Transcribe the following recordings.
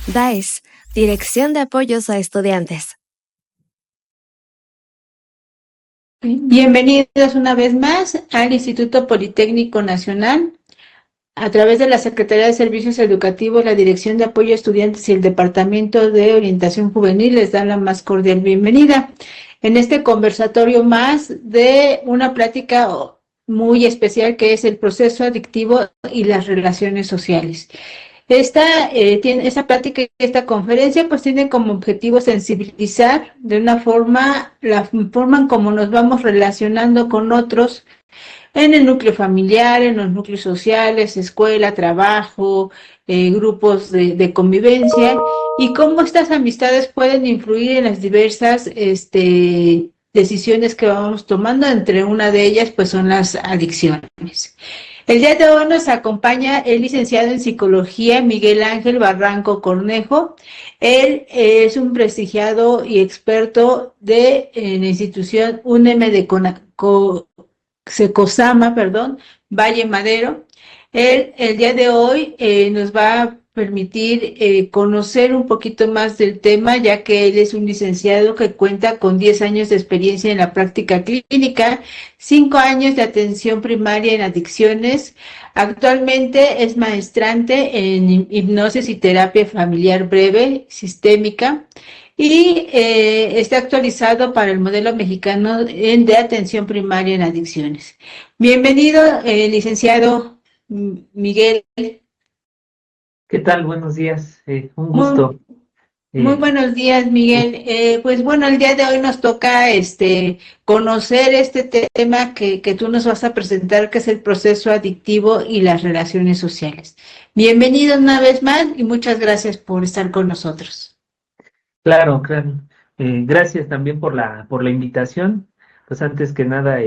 DAES, Dirección de Apoyos a Estudiantes. Bienvenidos una vez más al Instituto Politécnico Nacional. A través de la Secretaría de Servicios Educativos, la Dirección de Apoyo a Estudiantes y el Departamento de Orientación Juvenil les dan la más cordial bienvenida en este conversatorio más de una plática muy especial que es el proceso adictivo y las relaciones sociales. Esta plática y esta conferencia pues tienen como objetivo sensibilizar de una forma, la forma en cómo nos vamos relacionando con otros en el núcleo familiar, en los núcleos sociales, escuela, trabajo, grupos de convivencia, y cómo estas amistades pueden influir en las diversas decisiones que vamos tomando. Entre una de ellas pues son las adicciones. El día de hoy nos acompaña el licenciado en Psicología Miguel Ángel Barranco Cornejo. Él es un prestigiado y experto de la institución UNEM de Secosama, Valle Madero. Él el día de hoy nos va a permitir conocer un poquito más del tema, ya que él es un licenciado que cuenta con 10 años de experiencia en la práctica clínica, 5 años de atención primaria en adicciones. Actualmente es maestrante en hipnosis y terapia familiar breve sistémica, y está actualizado para el modelo mexicano de atención primaria en adicciones. Bienvenido, licenciado Miguel. ¿Qué tal? Buenos días, un Muy, gusto. muy Eh, buenos días, Miguel. Pues bueno, el día de hoy nos toca conocer este tema que tú nos vas a presentar, que es el proceso adictivo y las relaciones sociales. Bienvenido una vez más y muchas gracias por estar con nosotros. claro, claro. Gracias también por la invitación. Pues antes que nada,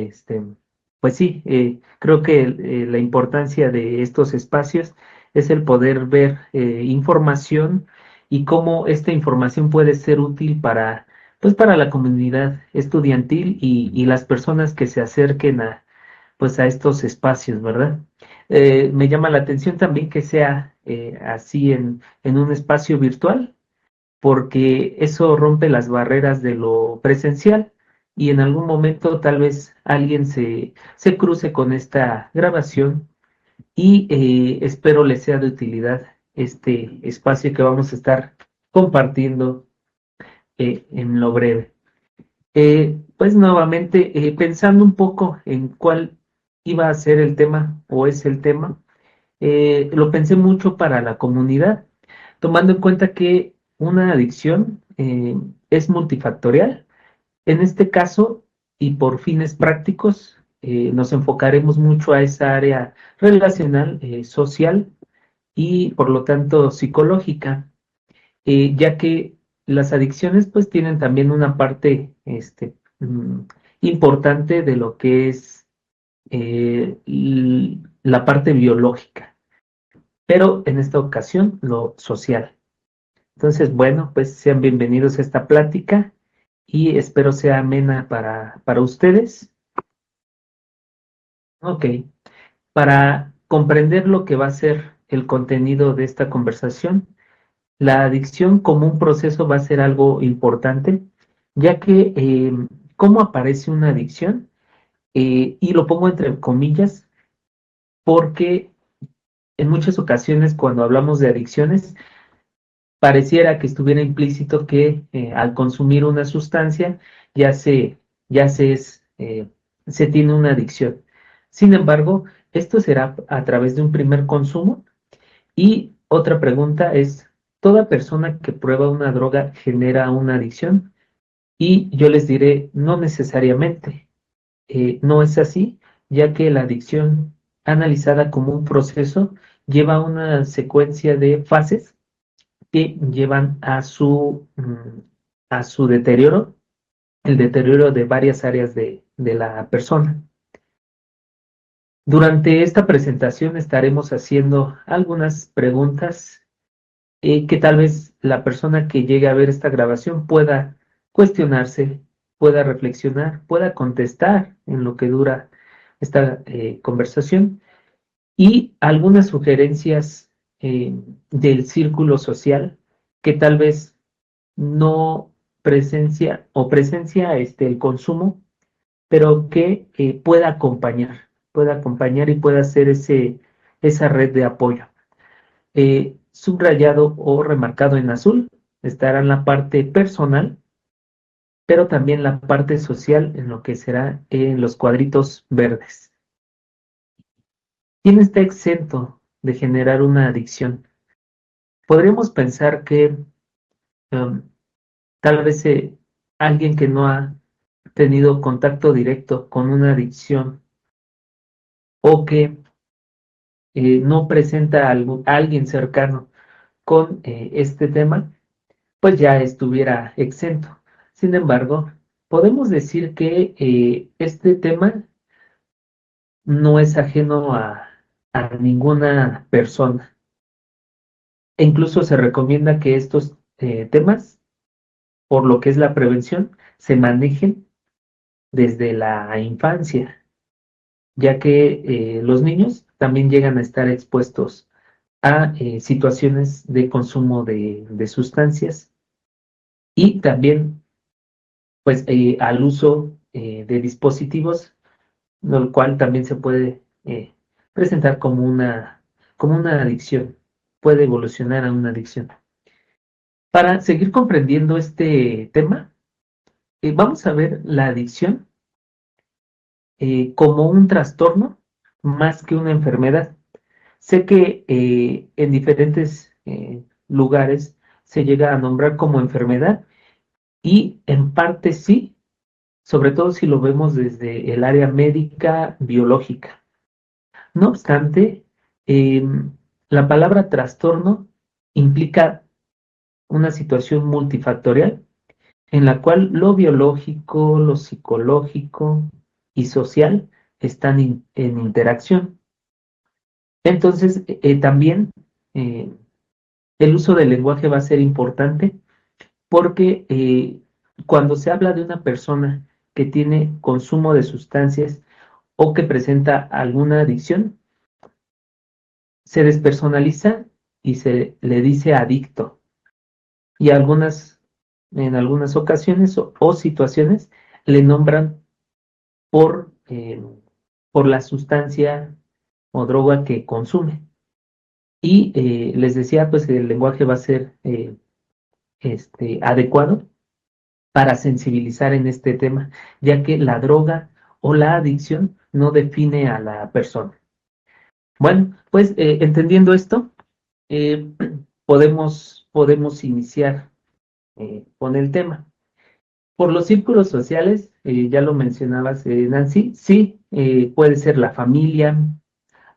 pues sí, creo que la importancia de estos espacios es el poder ver información y cómo esta información puede ser útil pues para la comunidad estudiantil y las personas que se acerquen pues a estos espacios, ¿verdad? Me llama la atención también que sea así en un espacio virtual, porque eso rompe las barreras de lo presencial y en algún momento tal vez alguien se cruce con esta grabación y espero les sea de utilidad este espacio que vamos a estar compartiendo en lo breve. Pues nuevamente, pensando un poco en cuál iba a ser el tema o es el tema, lo pensé mucho para la comunidad, tomando en cuenta que una adicción es multifactorial. En este caso, y por fines prácticos, nos enfocaremos mucho a esa área relacional, social y por lo tanto psicológica, ya que las adicciones pues tienen también una parte importante de lo que es la parte biológica, pero en esta ocasión lo social. Entonces, bueno, pues sean bienvenidos a esta plática y espero sea amena para ustedes. Ok, para comprender lo que va a ser el contenido de esta conversación, la adicción como un proceso va a ser algo importante, ya que ¿cómo aparece una adicción? Y lo pongo entre comillas, porque en muchas ocasiones cuando hablamos de adicciones, pareciera que estuviera implícito que al consumir una sustancia ya se, ya se es, se tiene una adicción. Sin embargo, esto será a través de un primer consumo. Y otra pregunta es, ¿toda persona que prueba una droga genera una adicción? Y yo les diré, no necesariamente. No es así, ya que la adicción, analizada como un proceso, lleva una secuencia de fases que llevan a su deterioro, el deterioro de varias áreas de la persona. Durante esta presentación estaremos haciendo algunas preguntas que tal vez la persona que llegue a ver esta grabación pueda cuestionarse, pueda reflexionar, pueda contestar en lo que dura esta conversación, y algunas sugerencias del círculo social que tal vez no presencia o presencia el consumo, pero que pueda acompañar y pueda ser esa red de apoyo. Subrayado o remarcado en azul estará en la parte personal, pero también la parte social en lo que será en los cuadritos verdes. ¿Quién está exento de generar una adicción? Podríamos pensar que um, tal vez alguien que no ha tenido contacto directo con una adicción o que no presenta a alguien cercano con este tema, pues ya estuviera exento. Sin embargo, podemos decir que este tema no es ajeno a ninguna persona. E incluso se recomienda que estos temas, por lo que es la prevención, se manejen desde la infancia, ya que los niños también llegan a estar expuestos a situaciones de consumo de sustancias y también pues al uso de dispositivos, lo cual también se puede presentar como una adicción, puede evolucionar a una adicción. Para seguir comprendiendo este tema, vamos a ver la adicción como un trastorno más que una enfermedad. Sé que en diferentes lugares se llega a nombrar como enfermedad y en parte sí, sobre todo si lo vemos desde el área médica biológica. No obstante, la palabra trastorno implica una situación multifactorial en la cual lo biológico, lo psicológico y social están en interacción. Entonces, también eh, el uso del lenguaje va a ser importante porque cuando se habla de una persona que tiene consumo de sustancias o que presenta alguna adicción, se despersonaliza y se le dice adicto. Y en algunas ocasiones o situaciones le nombran por la sustancia o droga que consume. Y les decía, pues el lenguaje va a ser adecuado para sensibilizar en este tema, ya que la droga o la adicción no define a la persona. Bueno, pues entendiendo esto, eh, podemos iniciar con el tema. Por los círculos sociales, ya lo mencionabas, Nancy, sí, puede ser la familia,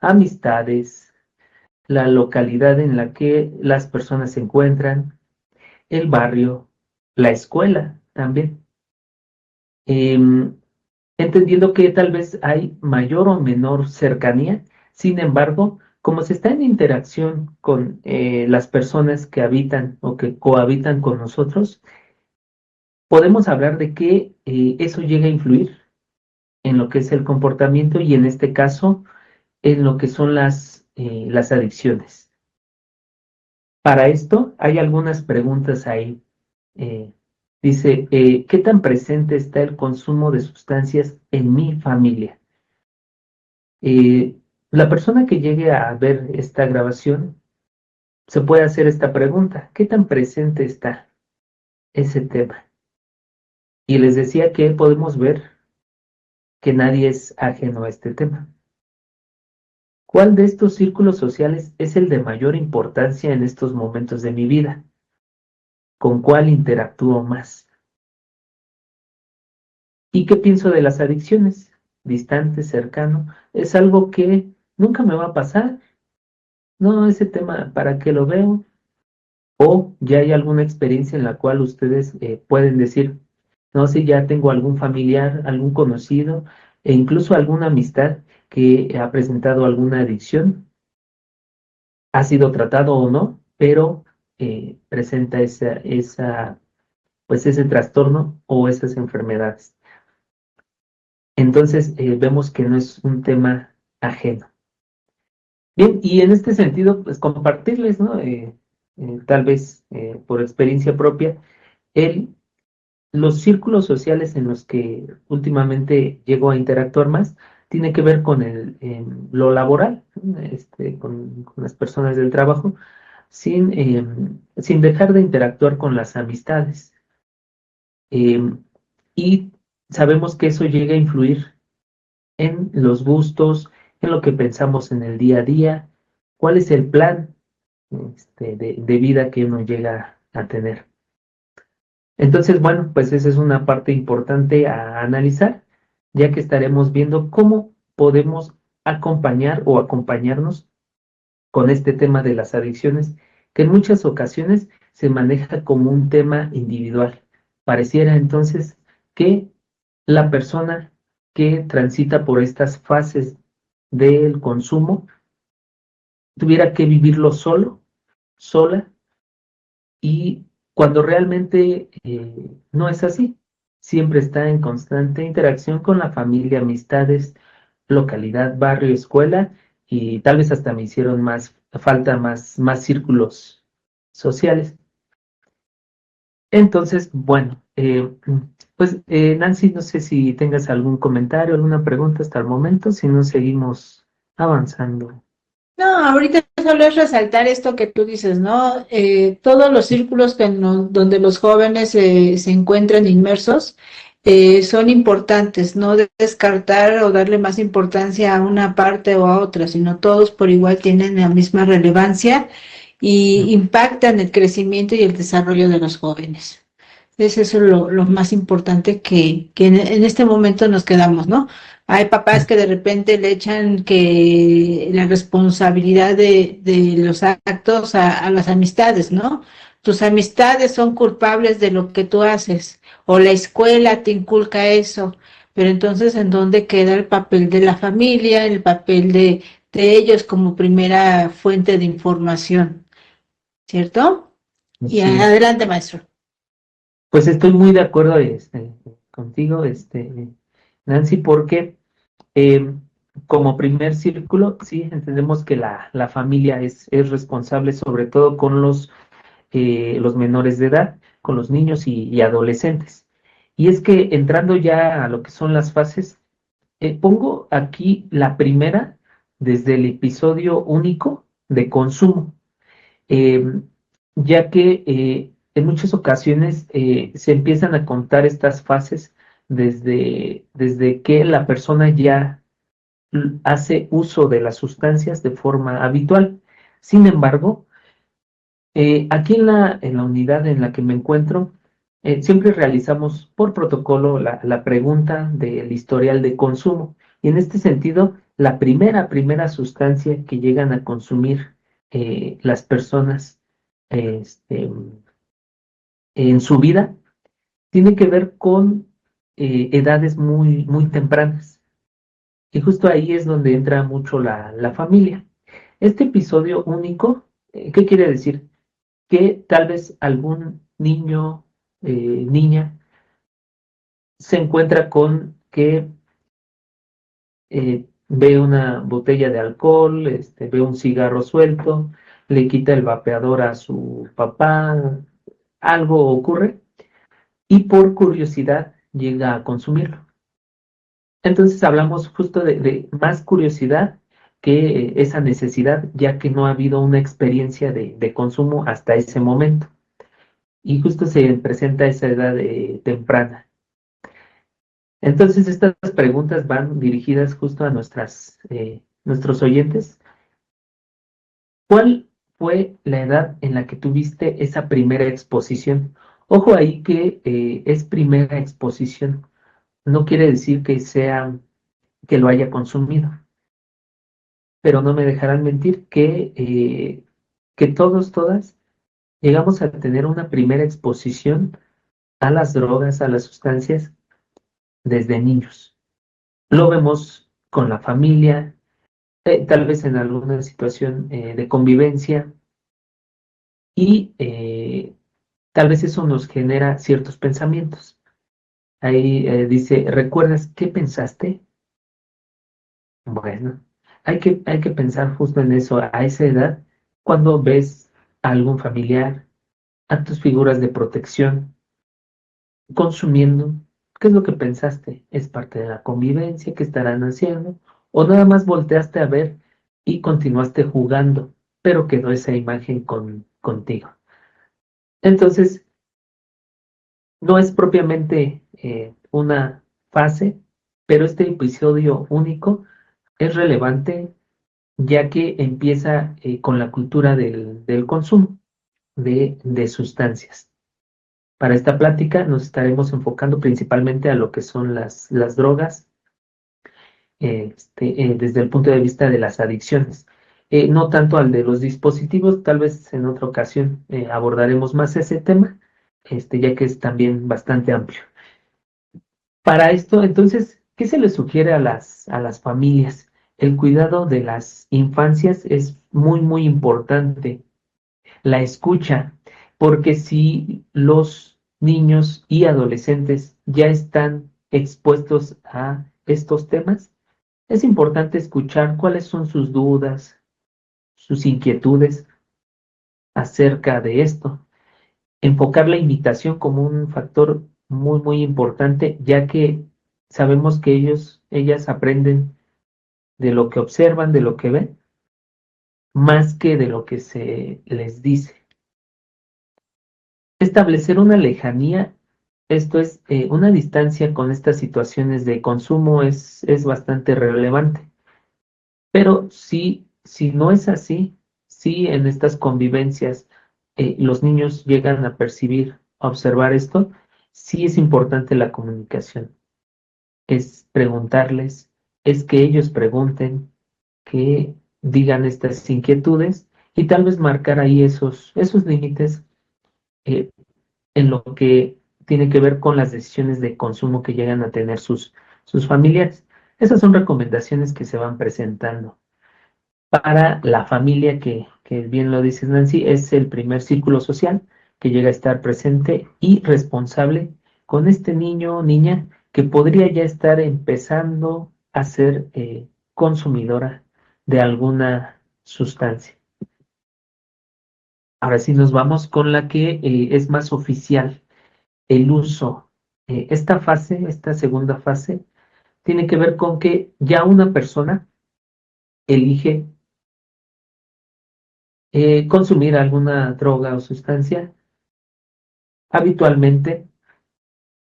amistades, la localidad en la que las personas se encuentran, el barrio, la escuela también. Em, Entendiendo que tal vez hay mayor o menor cercanía, sin embargo, como se está en interacción con las personas que habitan o que cohabitan con nosotros, podemos hablar de que eso llega a influir en lo que es el comportamiento y en este caso en lo que son las adicciones. Para esto hay algunas preguntas ahí. Eh, Dice, ¿qué tan presente está el consumo de sustancias en mi familia? La persona que llegue a ver esta grabación se puede hacer esta pregunta, ¿qué tan presente está ese tema? Y les decía que podemos ver que nadie es ajeno a este tema. ¿Cuál de estos círculos sociales es el de mayor importancia en estos momentos de mi vida? ¿Con cuál interactúo más? ¿Y qué pienso de las adicciones? Distante, cercano, es algo que nunca me va a pasar. No, ese tema, ¿para qué lo veo? O ya hay alguna experiencia en la cual ustedes pueden decir, no sé, ya tengo algún familiar, algún conocido e incluso alguna amistad que ha presentado alguna adicción, ha sido tratado o no, pero presenta pues ese trastorno o esas enfermedades. Entonces vemos que no es un tema ajeno. Bien, y en este sentido, pues compartirles, ¿no? tal vez por experiencia propia, el, los círculos sociales en los que últimamente llego a interactuar más tiene que ver con lo laboral, con las personas del trabajo, sin dejar de interactuar con las amistades. Em, y sabemos que eso llega a influir en los gustos, en lo que pensamos en el día a día, cuál es el plan de vida que uno llega a tener. Entonces, bueno, pues esa es una parte importante a analizar, ya que estaremos viendo cómo podemos acompañar o acompañarnos con este tema de las adicciones, que en muchas ocasiones se maneja como un tema individual. Pareciera entonces que la persona que transita por estas fases del consumo tuviera que vivirlo solo, sola, y cuando realmente no es así. Siempre está en constante interacción con la familia, amistades, localidad, barrio, escuela, y tal vez hasta me hicieron falta más círculos sociales. Entonces, bueno, pues Nancy, no sé si tengas algún comentario, alguna pregunta hasta el momento, si no seguimos avanzando. No, ahorita solo es resaltar esto que tú dices, ¿no? Todos los círculos donde los jóvenes se encuentran inmersos son importantes, no descartar o darle más importancia a una parte o a otra, sino todos por igual tienen la misma relevancia y impactan el crecimiento y el desarrollo de los jóvenes. Es eso lo más importante que en este momento nos quedamos, ¿no? Hay papás que de repente le echan que la responsabilidad de los actos a las amistades, ¿no? Tus amistades son culpables de lo que tú haces, o la escuela te inculca eso, pero entonces, ¿en dónde queda el papel de la familia, el papel de ellos como primera fuente de información? ¿Cierto? Y Sí, adelante, maestro. pues estoy muy de acuerdo contigo, Nancy, porque Eh, como primer círculo, sí, entendemos que la familia es responsable sobre todo con los menores de edad, con los niños y adolescentes. Y es que entrando ya a lo que son las fases, pongo aquí la primera desde el episodio único de consumo, eh, ya que en muchas ocasiones se empiezan a contar estas fases desde que la persona ya hace uso de las sustancias de forma habitual. Sin embargo, aquí en la unidad en la que me encuentro, siempre realizamos por protocolo la pregunta del historial de consumo. Y en este sentido, la primera sustancia que llegan a consumir las personas este, en su vida tiene que ver con edades muy tempranas. Y justo ahí es donde entra mucho la familia. Este episodio único, ¿qué quiere decir? Que tal vez algún niño, niña, se encuentra con que ve una botella de alcohol, ve un cigarro suelto, le quita el vapeador a su papá, algo ocurre y por curiosidad llega a consumirlo. Entonces hablamos justo de más curiosidad que esa necesidad, ya que no ha habido una experiencia de consumo hasta ese momento. Y justo se presenta esa edad temprana. Entonces estas preguntas van dirigidas justo a nuestros oyentes. ¿Cuál fue la edad en la que tuviste esa primera exposición? Ojo ahí que es primera exposición. No quiere decir que lo haya consumido, pero no me dejarán mentir que todas, llegamos a tener una primera exposición a las drogas, a las sustancias, desde niños. Lo vemos con la familia, tal vez en alguna situación de convivencia, y tal vez eso nos genera ciertos pensamientos. Ahí dice, ¿recuerdas qué pensaste? Bueno, hay que pensar justo en eso, a esa edad, cuando ves a algún familiar, a tus figuras de protección, consumiendo. ¿Qué es lo que pensaste? ¿Es parte de la convivencia que estarán haciendo? ¿O nada más volteaste a ver y continuaste jugando, pero quedó esa imagen contigo? Entonces, no es propiamente una fase, pero este episodio único es relevante ya que empieza con la cultura del consumo de sustancias. Para esta plática nos estaremos enfocando principalmente a lo que son las drogas, desde el punto de vista de las adicciones. No tanto al de los dispositivos, tal vez en otra ocasión abordaremos más ese tema, ya que es también bastante amplio. Para esto, entonces, ¿qué se le sugiere a las familias? El cuidado de las infancias es muy, muy importante. La escucha, porque si los niños y adolescentes ya están expuestos a estos temas, es importante escuchar cuáles son sus dudas, sus inquietudes acerca de esto. Enfocar la invitación como un factor muy, muy importante, ya que sabemos que ellas aprenden de lo que observan, de lo que ven, más que de lo que se les dice. Establecer una lejanía, esto es, una distancia con estas situaciones de consumo es bastante relevante. Pero si no es así, si en estas convivencias los niños llegan a percibir, a observar esto, sí es importante la comunicación. Es preguntarles, es que ellos pregunten, que digan estas inquietudes y tal vez marcar ahí esos límites eh, en lo que tiene que ver con las decisiones de consumo que llegan a tener sus familiares. Esas son recomendaciones que se van presentando. Para la familia, que bien lo dices Nancy, es el primer círculo social que llega a estar presente y responsable con este niño o niña que podría ya estar empezando a ser consumidora de alguna sustancia. Ahora sí nos vamos con la que es más oficial, el uso. Esta fase, esta segunda fase, tiene que ver con que ya una persona elige consumir alguna droga o sustancia habitualmente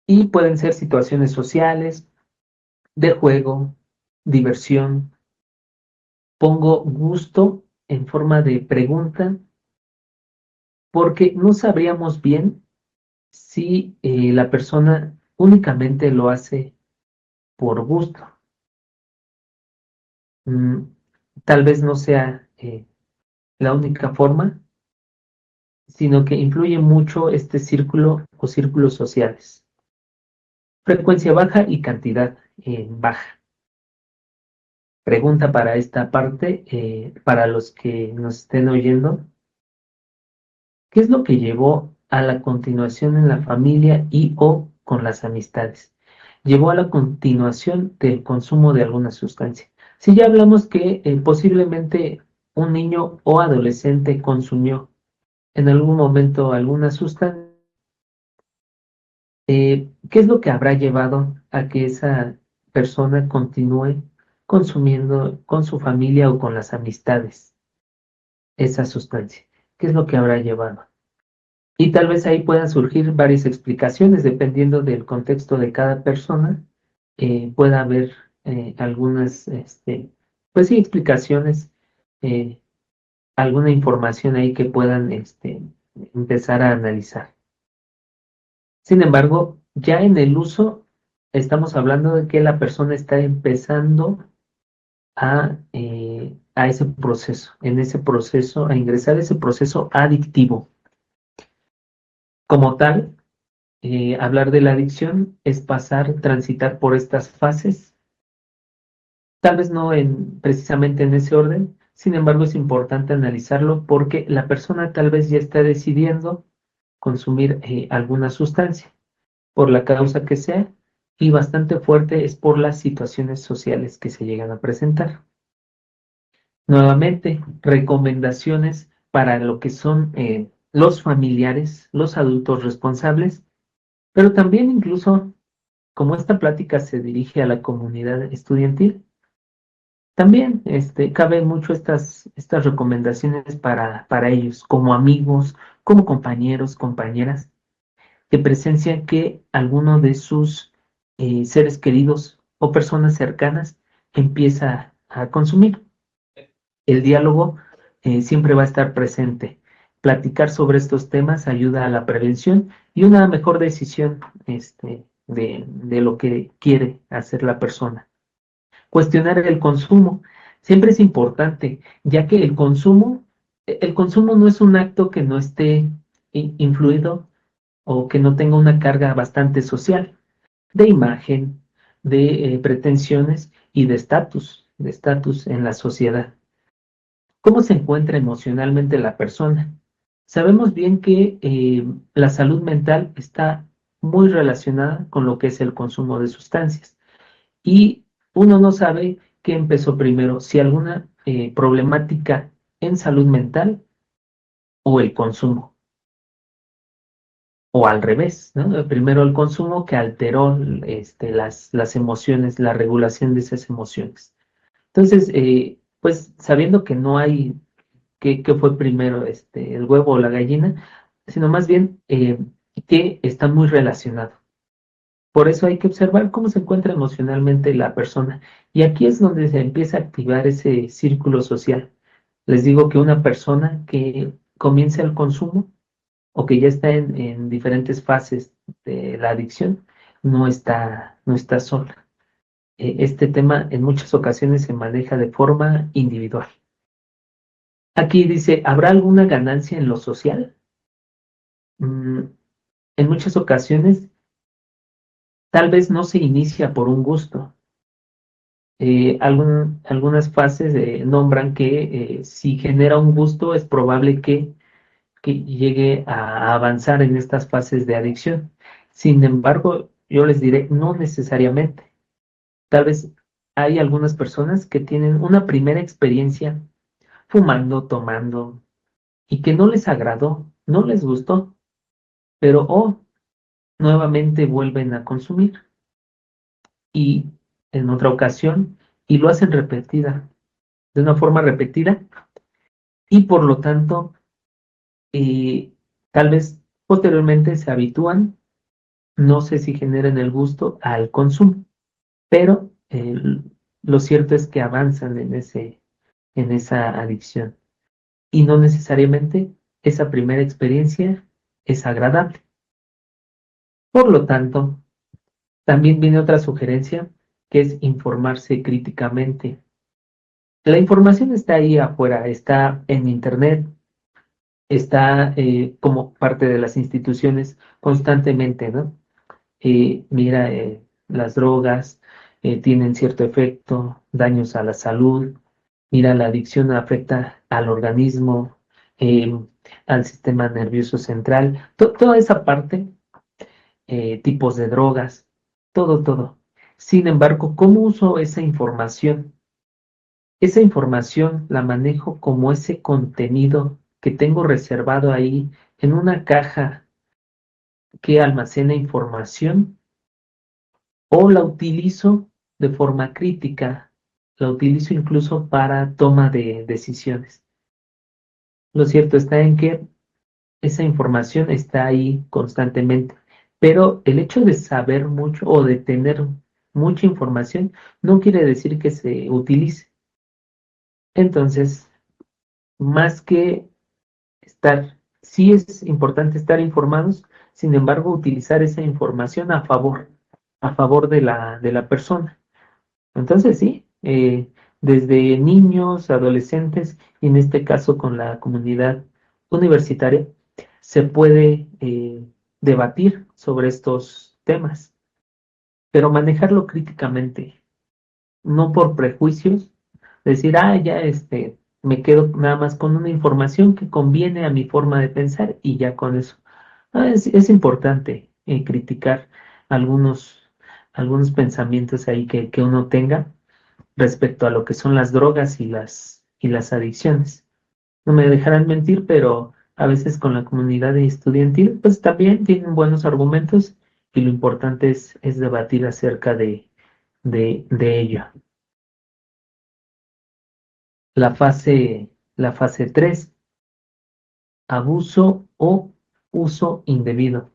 y pueden ser situaciones sociales, de juego, diversión. Pongo gusto en forma de pregunta porque no sabríamos bien si la persona únicamente lo hace por gusto. Mm, Tal vez no sea la única forma, sino que influye mucho este círculo o círculos sociales. Frecuencia baja y cantidad baja. Pregunta para esta parte, para los que nos estén oyendo, ¿qué es lo que llevó a la continuación en la familia y o con las amistades? Llevó a la continuación del consumo de alguna sustancia. Si ya hablamos que posiblemente un niño o adolescente consumió en algún momento alguna sustancia, ¿qué es lo que habrá llevado a que esa persona continúe consumiendo con su familia o con las amistades esa sustancia? ¿Qué es lo que habrá llevado? Y tal vez ahí puedan surgir varias explicaciones dependiendo del contexto de cada persona. Pueda haber algunas, pues sí, explicaciones, eh, alguna información ahí que puedan empezar a analizar. Sin embargo, ya en el uso estamos hablando de que la persona está empezando a ese proceso, en ese proceso, a ingresar a ese proceso adictivo. Como tal, hablar de la adicción es transitar por estas fases, tal vez no precisamente en ese orden, sin embargo es importante analizarlo porque la persona tal vez ya está decidiendo consumir alguna sustancia, por la causa que sea, y bastante fuerte es por las situaciones sociales que se llegan a presentar. Nuevamente, recomendaciones para lo que son los familiares, los adultos responsables, pero también incluso como esta plática se dirige a la comunidad estudiantil, también cabe mucho estas recomendaciones para ellos, como amigos, como compañeros, compañeras, que presencian que alguno de sus seres queridos o personas cercanas empieza a consumir. El diálogo siempre va a estar presente. Platicar sobre estos temas ayuda a la prevención y una mejor decisión de lo que quiere hacer la persona. Cuestionar el consumo siempre es importante, ya que el consumo no es un acto que no esté influido o que no tenga una carga bastante social, de imagen, de pretensiones y de estatus en la sociedad. ¿Cómo se encuentra emocionalmente la persona? Sabemos bien que la salud mental está muy relacionada con lo que es el consumo de sustancias y uno no sabe qué empezó primero, si alguna problemática en salud mental o el consumo, o al revés, ¿no? Primero el consumo que alteró las emociones, la regulación de esas emociones. Entonces, pues sabiendo que no hay qué fue primero, el huevo o la gallina, sino más bien que está muy relacionado. Por eso hay que observar cómo se encuentra emocionalmente la persona. Y aquí es donde se empieza a activar ese círculo social. Les digo que una persona que comienza el consumo o que ya está en diferentes fases de la adicción, no está sola. Este tema en muchas ocasiones se maneja de forma individual. Aquí dice, ¿habrá alguna ganancia en lo social? Mm, en muchas ocasiones, tal vez no se inicia por un gusto. Algunas fases nombran que si genera un gusto es probable que llegue a avanzar en estas fases de adicción. Sin embargo, yo les diré, no necesariamente. Tal vez hay algunas personas que tienen una primera experiencia fumando, tomando, y que no les agradó, no les gustó, pero nuevamente vuelven a consumir y en otra ocasión y lo hacen de una forma repetida y por lo tanto tal vez posteriormente se habitúan, no sé si generan el gusto al consumo, pero lo cierto es que avanzan en esa adicción y no necesariamente esa primera experiencia es agradable. Por lo tanto, también viene otra sugerencia que es informarse críticamente. La información está ahí afuera, está en Internet, está como parte de las instituciones constantemente, ¿no? Mira, las drogas tienen cierto efecto, daños a la salud. Mira, la adicción afecta al organismo, eh, al sistema nervioso central, toda esa parte, tipos de drogas, todo. Sin embargo, ¿cómo uso esa información? Esa información la manejo como ese contenido que tengo reservado ahí en una caja que almacena información o la utilizo de forma crítica, la utilizo incluso para toma de decisiones. Lo cierto está en que esa información está ahí constantemente, pero el hecho de saber mucho o de tener mucha información no quiere decir que se utilice. Entonces, más que sí es importante estar informados, sin embargo, utilizar esa información a favor de la persona. Entonces, sí, desde niños, adolescentes, y en este caso con la comunidad universitaria, se puede debatir sobre estos temas, pero manejarlo críticamente, no por prejuicios, decir, ya me quedo nada más con una información que conviene a mi forma de pensar y ya con eso. Es importante criticar algunos, algunos pensamientos ahí que uno tenga respecto a lo que son las drogas y las adicciones. no me dejarán mentir, pero a veces con la comunidad estudiantil, pues también tienen buenos argumentos y lo importante es debatir acerca de ello. La fase 3, abuso o uso indebido.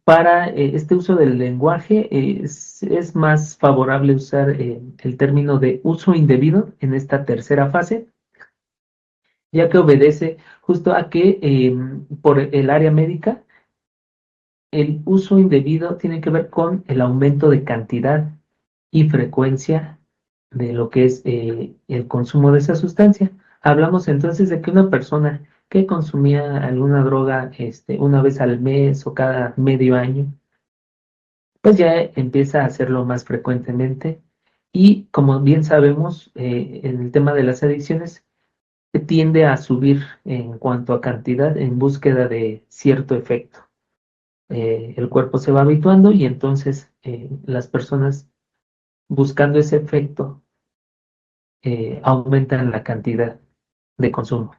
Para este uso del lenguaje es más favorable usar el término de uso indebido en esta tercera fase, ya que obedece justo a que por el área médica el uso indebido tiene que ver con el aumento de cantidad y frecuencia de lo que es el consumo de esa sustancia. Hablamos entonces de que una persona que consumía alguna droga una vez al mes o cada medio año, pues ya empieza a hacerlo más frecuentemente. Y como bien sabemos, en el tema de las adicciones, tiende a subir en cuanto a cantidad en búsqueda de cierto efecto. El cuerpo se va habituando y entonces las personas buscando ese efecto aumentan la cantidad de consumo.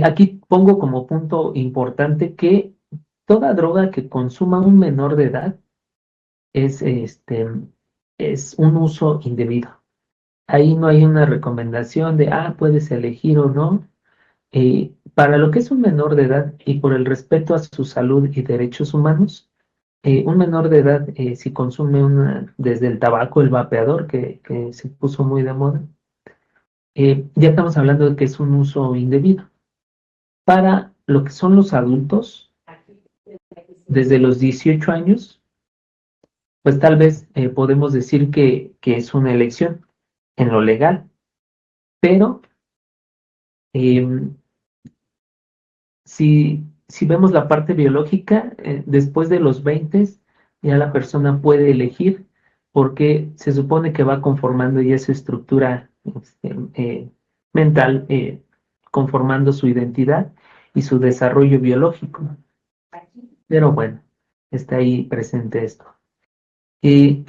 Aquí pongo como punto importante que toda droga que consuma un menor de edad es, es un uso indebido. Ahí no hay una recomendación de, puedes elegir o no. Para lo que es un menor de edad y por el respeto a su salud y derechos humanos, un menor de edad, si consume desde el tabaco, el vapeador, que se puso muy de moda, ya estamos hablando de que es un uso indebido. Para lo que son los adultos, desde los 18 años, pues tal vez podemos decir que es una elección en lo legal, pero em, si vemos la parte biológica, después de los 20 ya la persona puede elegir porque se supone que va conformando ya su estructura mental, conformando su identidad y su desarrollo biológico. Pero bueno, está ahí presente esto. Y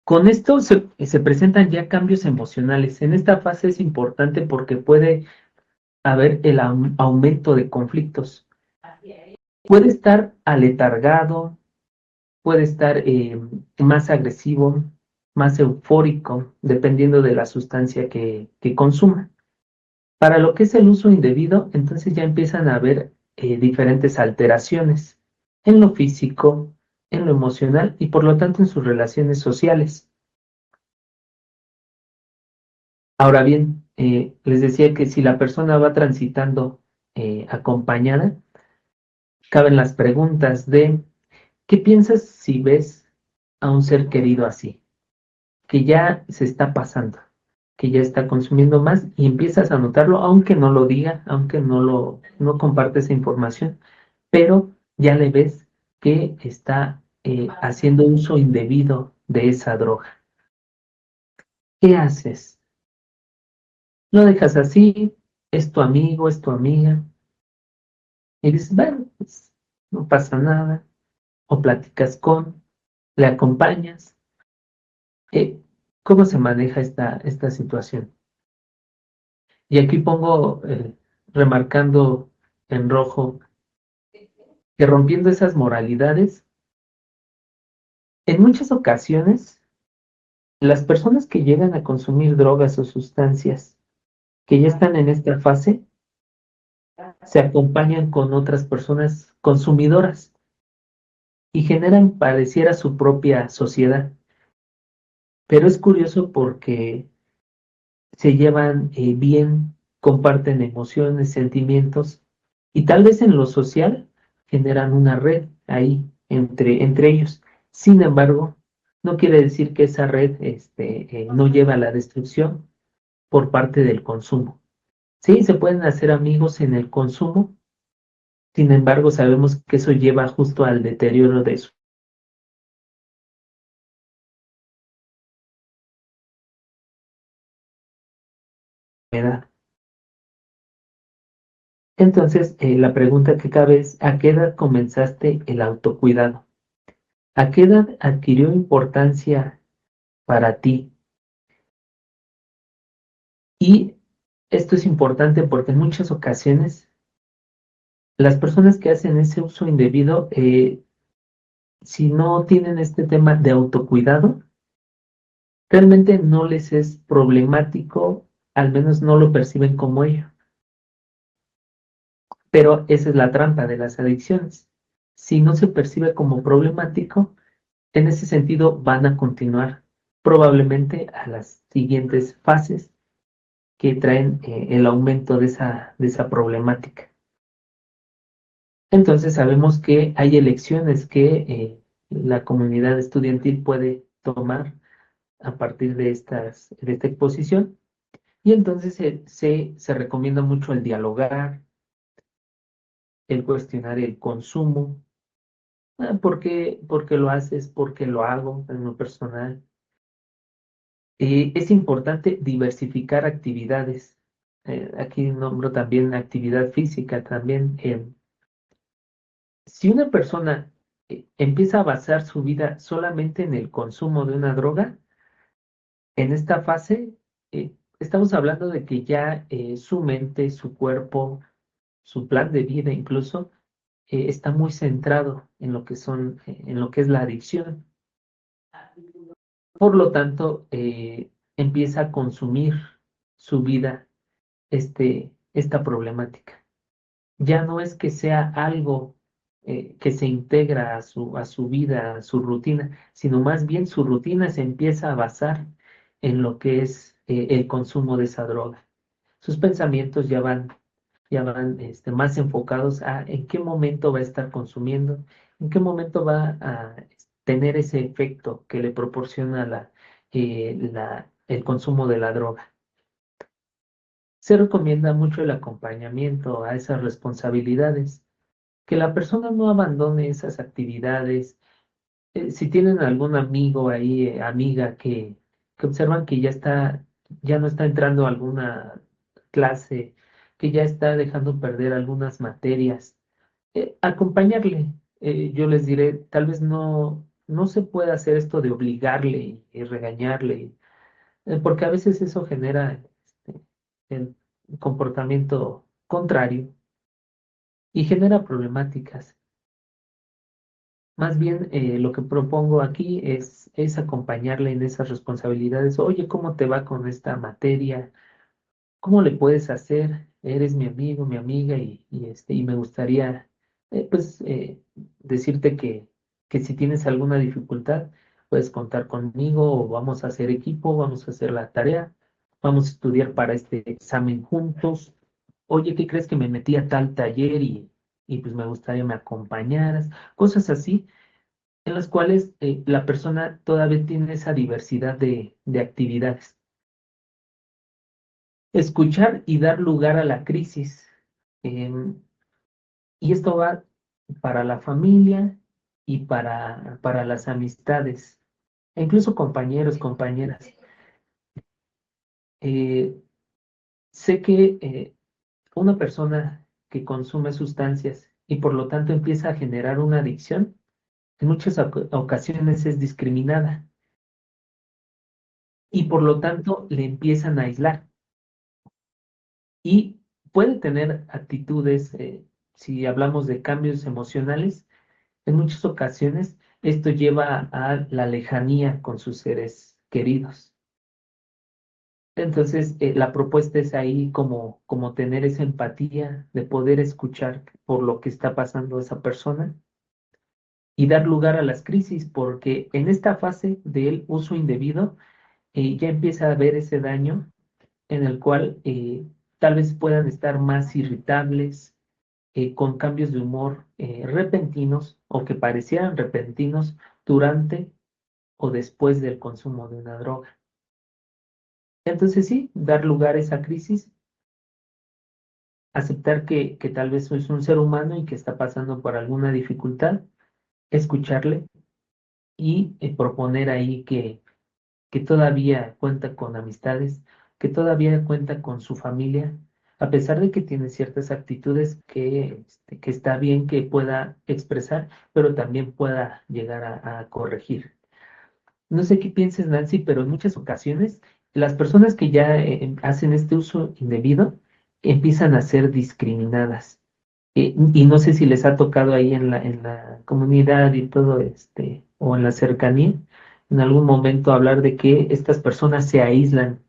con esto se presentan ya cambios emocionales. En esta fase es importante porque puede haber el aumento de conflictos. Puede estar aletargado, puede estar más agresivo, más eufórico, dependiendo de la sustancia que consuma. Para lo que es el uso indebido, entonces ya empiezan a haber diferentes alteraciones en lo físico, en lo emocional y por lo tanto en sus relaciones sociales. Ahora bien, les decía que si la persona va transitando acompañada, caben las preguntas de ¿qué piensas si ves a un ser querido así? Que ya se está pasando, que ya está consumiendo más y empiezas a notarlo, aunque no lo diga, aunque no comparte esa información, pero ya le ves que está haciendo uso indebido de esa droga. ¿Qué haces? Lo dejas así, es tu amigo, es tu amiga, y dices, bueno, pues no pasa nada, o platicas le acompañas. Eh, ¿Cómo se maneja esta situación? Y aquí pongo, remarcando en rojo, que rompiendo esas moralidades, en muchas ocasiones, las personas que llegan a consumir drogas o sustancias que ya están en esta fase, se acompañan con otras personas consumidoras y generan, pareciera, su propia sociedad. Pero es curioso porque se llevan bien, comparten emociones, sentimientos y tal vez en lo social generan una red ahí entre ellos. Sin embargo, no quiere decir que esa red no lleva a la destrucción por parte del consumo. Sí, se pueden hacer amigos en el consumo, sin embargo, sabemos que eso lleva justo al deterioro de su edad. Entonces, la pregunta que cabe es, ¿a qué edad comenzaste el autocuidado? ¿A qué edad adquirió importancia para ti Y esto es importante porque en muchas ocasiones las personas que hacen ese uso indebido, si no tienen este tema de autocuidado, realmente no les es problemático, al menos no lo perciben como ello. Pero esa es la trampa de las adicciones. Si no se percibe como problemático, en ese sentido van a continuar probablemente a las siguientes fases que traen el aumento de esa problemática. Entonces sabemos que hay elecciones que la comunidad estudiantil puede tomar a partir de de esta exposición, y entonces se recomienda mucho el dialogar, el cuestionar el consumo. ¿Por qué lo haces? ¿Por qué lo hago en lo personal? Es importante diversificar actividades. Aquí nombro también actividad física también. Si una persona empieza a basar su vida solamente en el consumo de una droga, en esta fase estamos hablando de que ya su mente, su cuerpo, su plan de vida incluso, está muy centrado en lo que en lo que es la adicción. Por lo tanto, empieza a consumir su vida esta problemática. Ya no es que sea algo que se integra a su vida, a su rutina, sino más bien su rutina se empieza a basar en lo que es el consumo de esa droga. Sus pensamientos ya van más enfocados a en qué momento va a estar consumiendo, en qué momento va a tener ese efecto que le proporciona el consumo de la droga. Se recomienda mucho el acompañamiento a esas responsabilidades, que la persona no abandone esas actividades. Si tienen algún amigo ahí, amiga, que observan que ya no está entrando a alguna clase, que ya está dejando perder algunas materias, acompañarle. Yo les diré, tal vez no se puede hacer esto de obligarle y regañarle, porque a veces eso genera el comportamiento contrario y genera problemáticas. Más bien, lo que propongo aquí es acompañarle en esas responsabilidades. Oye, ¿cómo te va con esta materia? ¿Cómo le puedes hacer? Eres mi amigo, mi amiga, y me gustaría, decirte que si tienes alguna dificultad, puedes contar conmigo, o vamos a hacer equipo, vamos a hacer la tarea, vamos a estudiar para este examen juntos. Oye, ¿qué crees que me metí a tal taller y pues me gustaría me acompañaras? Cosas así en las cuales la persona todavía tiene esa diversidad de actividades. Escuchar y dar lugar a la crisis. em, y esto va para la familia y para las amistades, e incluso compañeros, compañeras. Eh, Sé que una persona que consume sustancias y por lo tanto empieza a generar una adicción, en muchas ocasiones es discriminada y por lo tanto le empiezan a aislar y puede tener actitudes, si hablamos de cambios emocionales, en muchas ocasiones esto lleva a la lejanía con sus seres queridos. Entonces, la propuesta es ahí como tener esa empatía de poder escuchar por lo que está pasando esa persona y dar lugar a las crisis, porque en esta fase del uso indebido ya empieza a haber ese daño en el cual tal vez puedan estar más irritables, con cambios de humor repentinos o que parecieran repentinos durante o después del consumo de una droga. Entonces sí, dar lugar a esa crisis, aceptar que tal vez es un ser humano y que está pasando por alguna dificultad, escucharle y proponer ahí que todavía cuenta con amistades, que todavía cuenta con su familia, a pesar de que tiene ciertas actitudes que está bien que pueda expresar, pero también pueda llegar a corregir. No sé qué pienses, Nancy, pero en muchas ocasiones las personas que ya hacen este uso indebido empiezan a ser discriminadas. Y no sé si les ha tocado ahí en la comunidad y todo o en la cercanía, en algún momento hablar de que estas personas se aíslan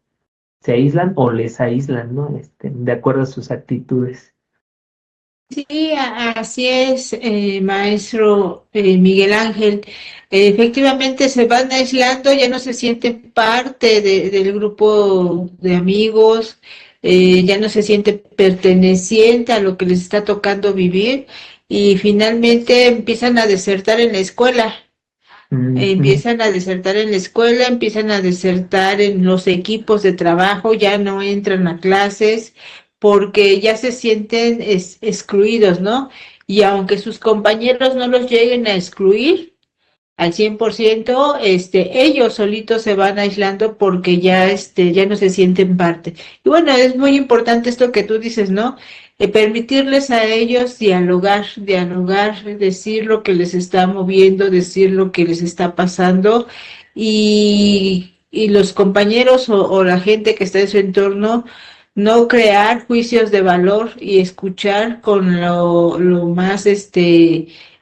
o les aíslan, ¿no? De acuerdo a sus actitudes. Sí, así es, maestro Miguel Ángel. Efectivamente se van aislando, ya no se sienten parte del grupo de amigos, ya no se siente perteneciente a lo que les está tocando vivir y finalmente empiezan a desertar en la escuela. Ujú. Empiezan a desertar en la escuela, empiezan a desertar en los equipos de trabajo, ya no entran a clases porque ya se sienten excluidos, ¿no? Y aunque sus compañeros no los lleguen a excluir al 100%, ellos solitos se van aislando porque ya, ya no se sienten parte. Y bueno, es muy importante esto que tú dices, ¿no? Permitirles a ellos dialogar, decir lo que les está moviendo, decir lo que les está pasando y los compañeros o la gente que está en su entorno no crear juicios de valor y escuchar con lo más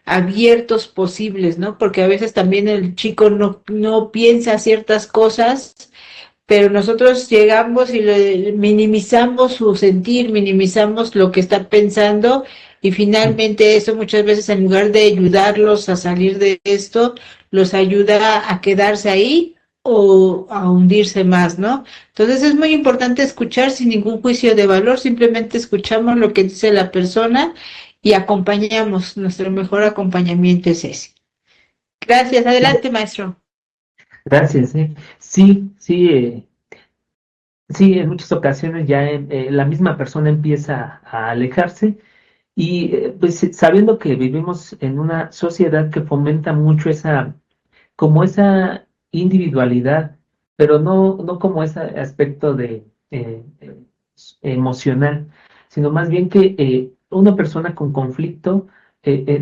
abiertos posibles, ¿no? Porque a veces también el chico no piensa ciertas cosas, pero nosotros llegamos y minimizamos su sentir, minimizamos lo que está pensando y finalmente eso muchas veces en lugar de ayudarlos a salir de esto, los ayuda a quedarse ahí o a hundirse más, ¿no? Entonces es muy importante escuchar sin ningún juicio de valor, simplemente escuchamos lo que dice la persona y acompañamos, nuestro mejor acompañamiento es ese. Gracias, adelante maestro. Gracias, ¿eh? Sí, sí, sí, en muchas ocasiones ya la misma persona empieza a alejarse y pues sabiendo que vivimos en una sociedad que fomenta mucho como esa individualidad, pero no como ese aspecto de emocional, sino más bien que una persona con conflicto,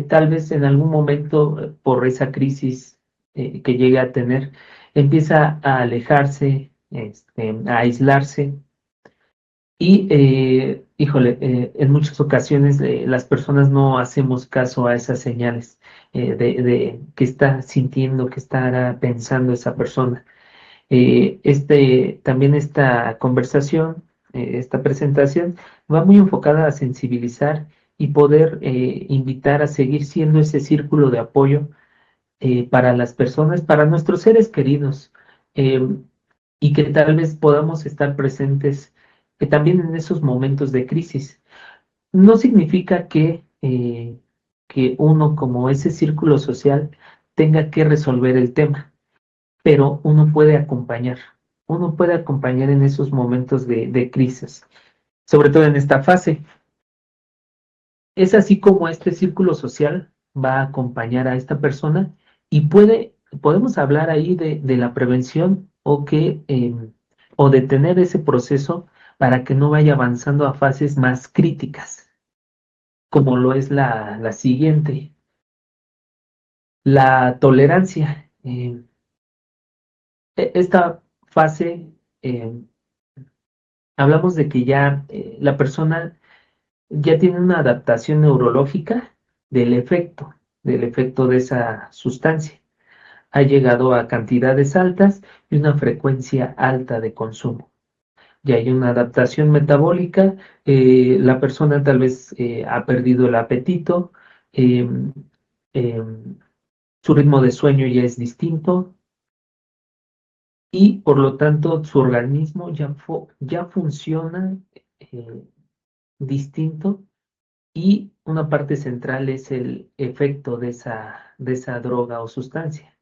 tal vez en algún momento por esa crisis que llegue a tener, empieza a alejarse, a aislarse. Y, híjole, en muchas ocasiones las personas no hacemos caso a esas señales de qué está sintiendo, qué estará pensando esa persona. También esta conversación, esta presentación, va muy enfocada a sensibilizar y poder invitar a seguir siendo ese círculo de apoyo para las personas, para nuestros seres queridos, eh, y que tal vez podamos estar presentes también en esos momentos de crisis. No significa que uno como ese círculo social tenga que resolver el tema, pero uno puede acompañar en esos momentos de crisis, sobre todo en esta fase. Es así como este círculo social va a acompañar a esta persona y podemos hablar ahí de la prevención o detener ese proceso para que no vaya avanzando a fases más críticas, como lo es la siguiente, la tolerancia. Esta fase, eh, hablamos de que ya la persona ya tiene una adaptación neurológica del efecto de esa sustancia. Ha llegado a cantidades altas y una frecuencia alta de consumo. Ya hay una adaptación metabólica, la persona tal vez ha perdido el apetito, eh, eh, su ritmo de sueño ya es distinto y por lo tanto su organismo ya funciona eh, distinto. Y una parte central es el efecto de esa droga o sustancia.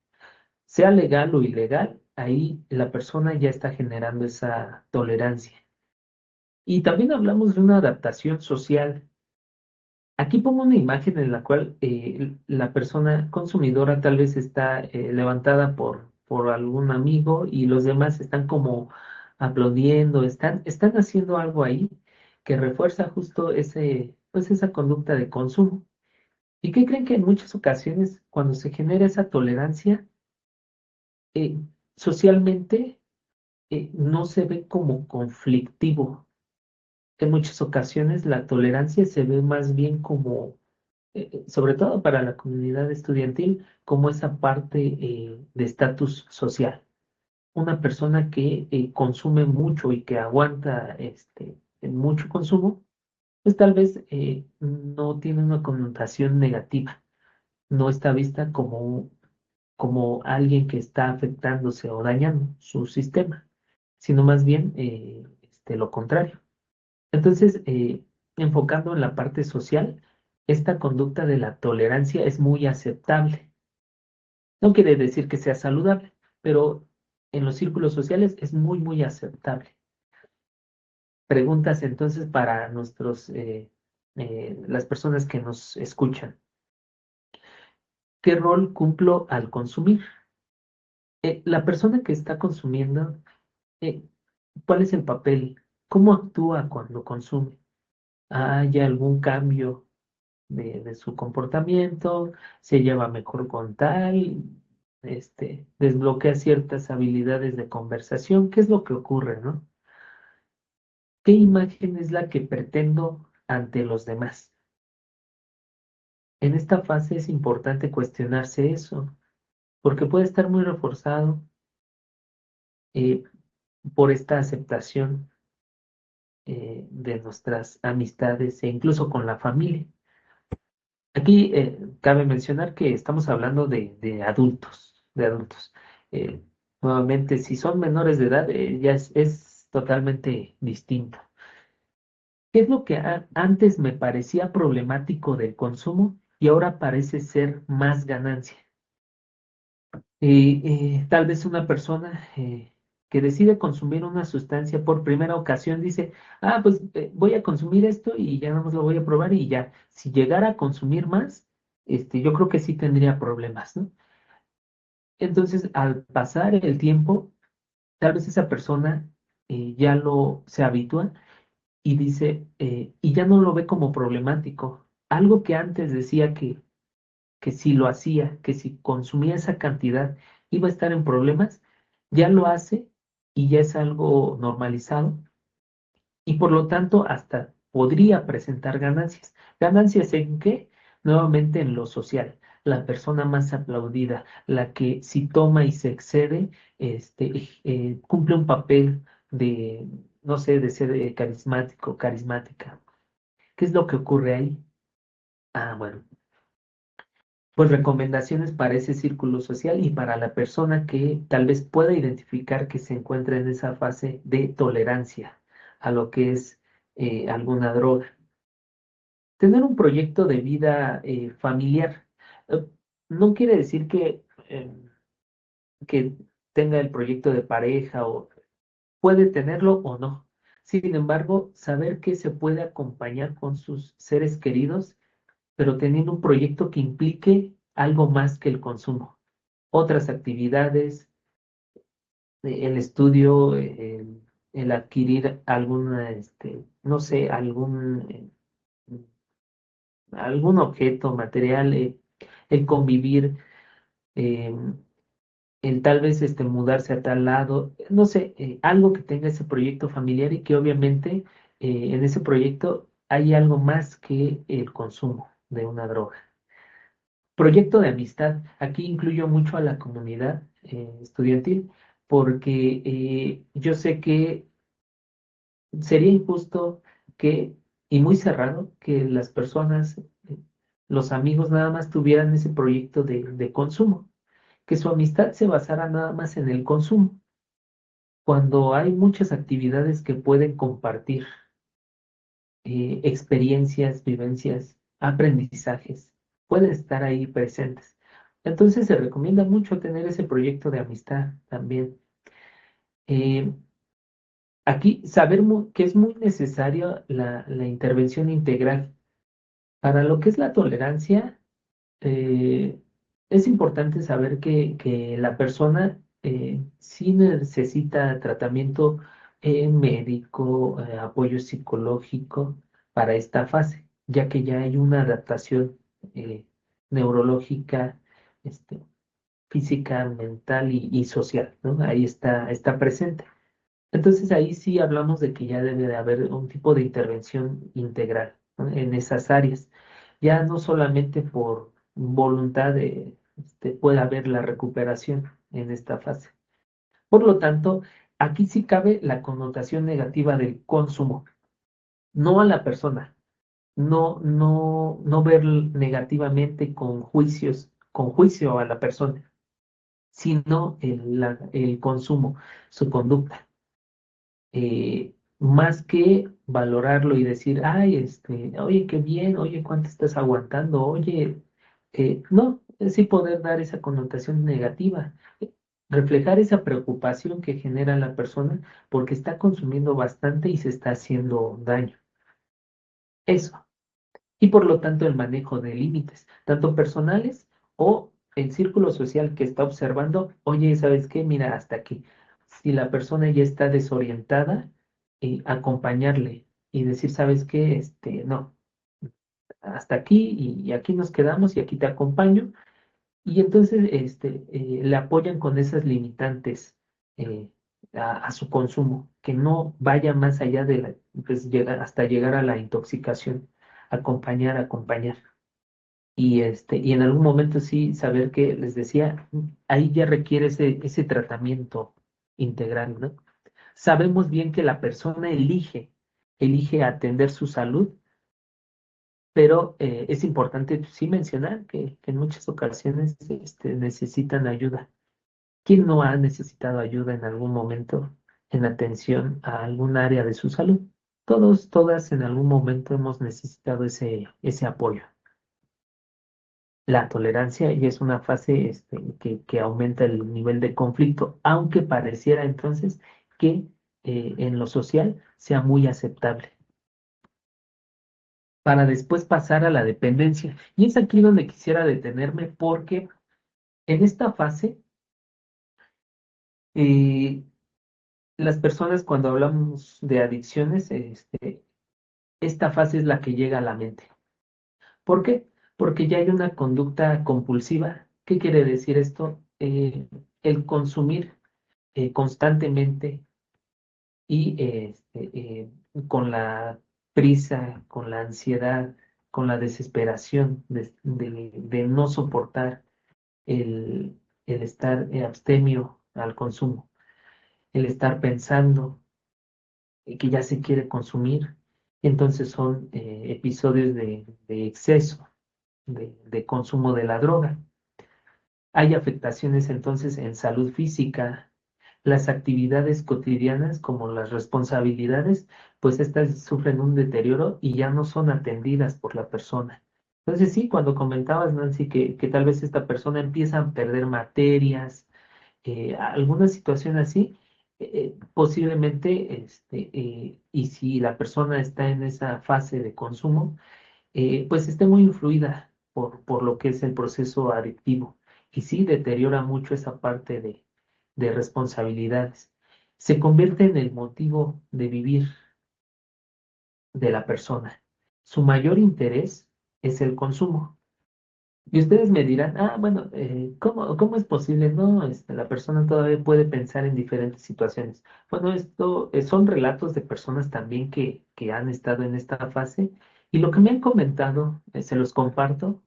Sea legal o ilegal, ahí la persona ya está generando esa tolerancia. Y también hablamos de una adaptación social. Aquí pongo una imagen en la cual la persona consumidora tal vez está levantada por algún amigo y los demás están como aplaudiendo, están haciendo algo ahí que refuerza justo pues esa conducta de consumo. ¿Y qué creen que en muchas ocasiones cuando se genera esa tolerancia, eh, socialmente no se ve como conflictivo. En muchas ocasiones la tolerancia se ve más bien como, sobre todo para la comunidad estudiantil, como esa parte de estatus social. Una persona que consume mucho y que aguanta mucho consumo, pues tal vez no tiene una connotación negativa, no está vista como alguien que está afectándose o dañando su sistema, sino más bien lo contrario. Entonces, enfocando en la parte social, esta conducta de la tolerancia es muy aceptable. No quiere decir que sea saludable, pero en los círculos sociales es muy, muy aceptable. Preguntas entonces para las personas que nos escuchan. ¿Qué rol cumplo al consumir? La persona que está consumiendo, eh, ¿cuál es el papel? ¿Cómo actúa cuando consume? ¿Hay algún cambio de su comportamiento? ¿Se lleva mejor con tal? ¿Desbloquea ciertas habilidades de conversación? ¿Qué es lo que ocurre, no? ¿Qué imagen es la que pretendo ante los demás? En esta fase es importante cuestionarse eso, porque puede estar muy reforzado eh, por esta aceptación de nuestras amistades e incluso con la familia. Aquí cabe mencionar que estamos hablando de adultos, de adultos. Eh, Nuevamente, si son menores de edad, ya es totalmente distinto. ¿Qué es lo que antes me parecía problemático del consumo y ahora parece ser más ganancia? Tal vez una persona que decide consumir una sustancia por primera ocasión dice, pues voy a consumir esto y ya no más lo voy a probar y ya, si llegara a consumir más, yo creo que sí tendría problemas, ¿no? Entonces, al pasar el tiempo, tal vez esa persona se habitúa y dice, y ya no lo ve como problemático. Algo que antes decía que si lo hacía, que si consumía esa cantidad iba a estar en problemas, ya lo hace y ya es algo normalizado y por lo tanto hasta podría presentar ganancias. ¿Ganancias en qué? Nuevamente en lo social. La persona más aplaudida, la que si toma y se excede, cumple un papel de, no sé, de ser carismático, carismática. ¿Qué es lo que ocurre ahí? Bueno, pues recomendaciones para ese círculo social y para la persona que tal vez pueda identificar que se encuentra en esa fase de tolerancia a lo que es alguna droga. Tener un proyecto de vida familiar eh, no quiere decir que tenga el proyecto de pareja o puede tenerlo o no. Sin embargo, saber que se puede acompañar con sus seres queridos, pero teniendo un proyecto que implique algo más que el consumo, otras actividades, el estudio, el adquirir alguna, no sé, algún objeto material, el convivir, eh, el tal vez mudarse a tal lado, no sé, algo que tenga ese proyecto familiar y que obviamente en ese proyecto hay algo más que el consumo de una droga. Proyecto de amistad. Aquí incluyo mucho a la comunidad estudiantil porque yo sé que sería injusto y muy cerrado que las personas, los amigos nada más tuvieran ese proyecto de consumo, que su amistad se basara nada más en el consumo, cuando hay muchas actividades que pueden compartir, experiencias, vivencias, aprendizajes, pueden estar ahí presentes. Entonces se recomienda mucho tener ese proyecto de amistad también. Eh, Aquí saber que es muy necesaria la intervención integral. Para lo que es la tolerancia, eh, es importante saber que la persona sí necesita tratamiento médico, apoyo psicológico para esta fase, ya que ya hay una adaptación eh, neurológica, este, física, mental y social, ¿no? Ahí está presente. Entonces ahí sí hablamos de que ya debe de haber un tipo de intervención integral, ¿no? En esas áreas. Ya no solamente por voluntad puede haber la recuperación en esta fase. Por lo tanto, aquí sí cabe la connotación negativa del consumo, no a la persona, no ver negativamente con juicio a la persona, sino el consumo, su conducta. Más que valorarlo y decir, ay, oye, qué bien, oye, cuánto estás aguantando, oye, no, es sí poder dar esa connotación negativa, reflejar esa preocupación que genera la persona porque está consumiendo bastante y se está haciendo daño. Eso. Y por lo tanto el manejo de límites, tanto personales o el círculo social que está observando, oye, ¿sabes qué? Mira, hasta aquí. Si la persona ya está desorientada, acompañarle y decir, ¿sabes qué? No, hasta aquí y aquí nos quedamos y aquí te acompaño. Y entonces le apoyan con esas limitantes eh, a su consumo, que no vaya más allá de pues, hasta llegar a la intoxicación. Acompañar, acompañar. Y en algún momento sí saber que les decía, ahí ya requiere ese tratamiento integral, ¿no? Sabemos bien que la persona elige atender su salud, pero es importante sí mencionar que en muchas ocasiones necesitan ayuda. ¿Quién no ha necesitado ayuda en algún momento en atención a algún área de su salud? Todos, todas en algún momento hemos necesitado ese apoyo. La tolerancia y es una fase que aumenta el nivel de conflicto, aunque pareciera entonces que en lo social sea muy aceptable, para después pasar a la dependencia. Y es aquí donde quisiera detenerme porque en esta fase, eh, las personas cuando hablamos de adicciones, esta fase es la que llega a la mente. ¿Por qué? Porque ya hay una conducta compulsiva. ¿Qué quiere decir esto? El consumir constantemente y con la prisa, con la ansiedad, con la desesperación de no soportar el estar abstemio al consumo, el estar pensando que ya se quiere consumir. Entonces son episodios de exceso, de consumo de la droga. Hay afectaciones entonces en salud física, las actividades cotidianas como las responsabilidades, pues estas sufren un deterioro y ya no son atendidas por la persona. Entonces sí, cuando comentabas, Nancy, que tal vez esta persona empieza a perder materias, alguna situación así, posiblemente, y si la persona está en esa fase de consumo, pues esté muy influida por lo que es el proceso adictivo. Y sí, deteriora mucho esa parte de responsabilidades. Se convierte en el motivo de vivir de la persona. Su mayor interés es el consumo. Y ustedes me dirán, bueno, ¿cómo es posible? No, la persona todavía puede pensar en diferentes situaciones. Bueno, esto son relatos de personas también que han estado en esta fase. Y lo que me han comentado, se los comparto,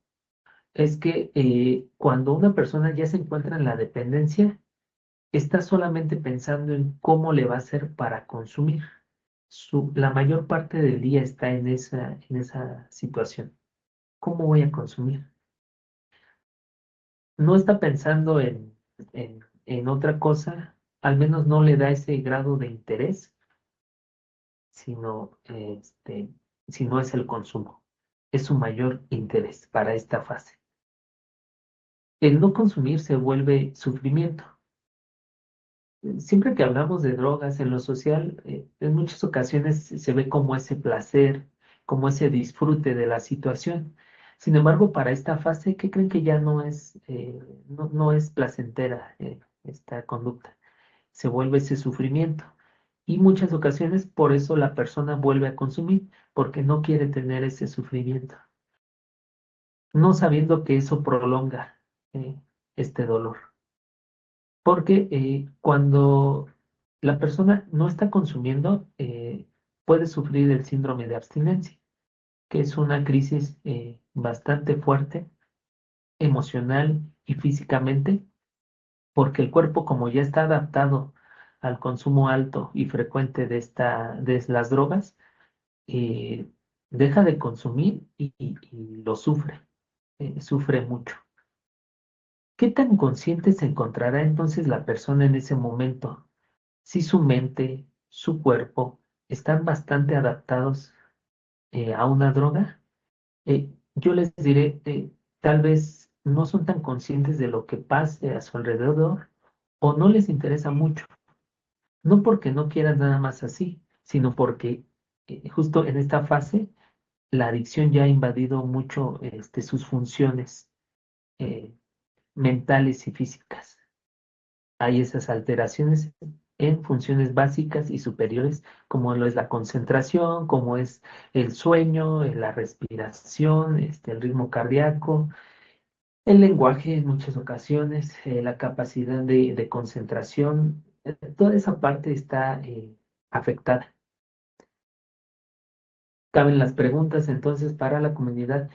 es que cuando una persona ya se encuentra en la dependencia, está solamente pensando en cómo le va a hacer para consumir. La mayor parte del día está en esa situación. ¿Cómo voy a consumir? No está pensando en otra cosa, al menos no le da ese grado de interés, sino, si no es el consumo. Es su mayor interés para esta fase. El no consumir se vuelve sufrimiento. Siempre que hablamos de drogas en lo social, en muchas ocasiones se ve como ese placer, como ese disfrute de la situación. Sin embargo, para esta fase, ¿qué creen que ya no es placentera esta conducta? Se vuelve ese sufrimiento. Y muchas ocasiones por eso la persona vuelve a consumir, porque no quiere tener ese sufrimiento, no sabiendo que eso prolonga este dolor. Porque cuando la persona no está consumiendo, puede sufrir el síndrome de abstinencia, que es una crisis bastante fuerte, emocional y físicamente, porque el cuerpo, como ya está adaptado al consumo alto y frecuente de las drogas, eh, deja de consumir y lo sufre, sufre mucho. ¿Qué tan consciente se encontrará entonces la persona en ese momento? Si su mente, su cuerpo están bastante adaptados a una droga. Yo les diré, tal vez no son tan conscientes de lo que pase a su alrededor o no les interesa mucho, no porque no quieran nada más así, sino porque justo en esta fase la adicción ya ha invadido mucho sus funciones eh, mentales y físicas. Hay esas alteraciones en funciones básicas y superiores, como lo es la concentración, como es el sueño, la respiración, el ritmo cardíaco, el lenguaje en muchas ocasiones, la capacidad de concentración, toda esa parte está afectada. Caben las preguntas entonces para la comunidad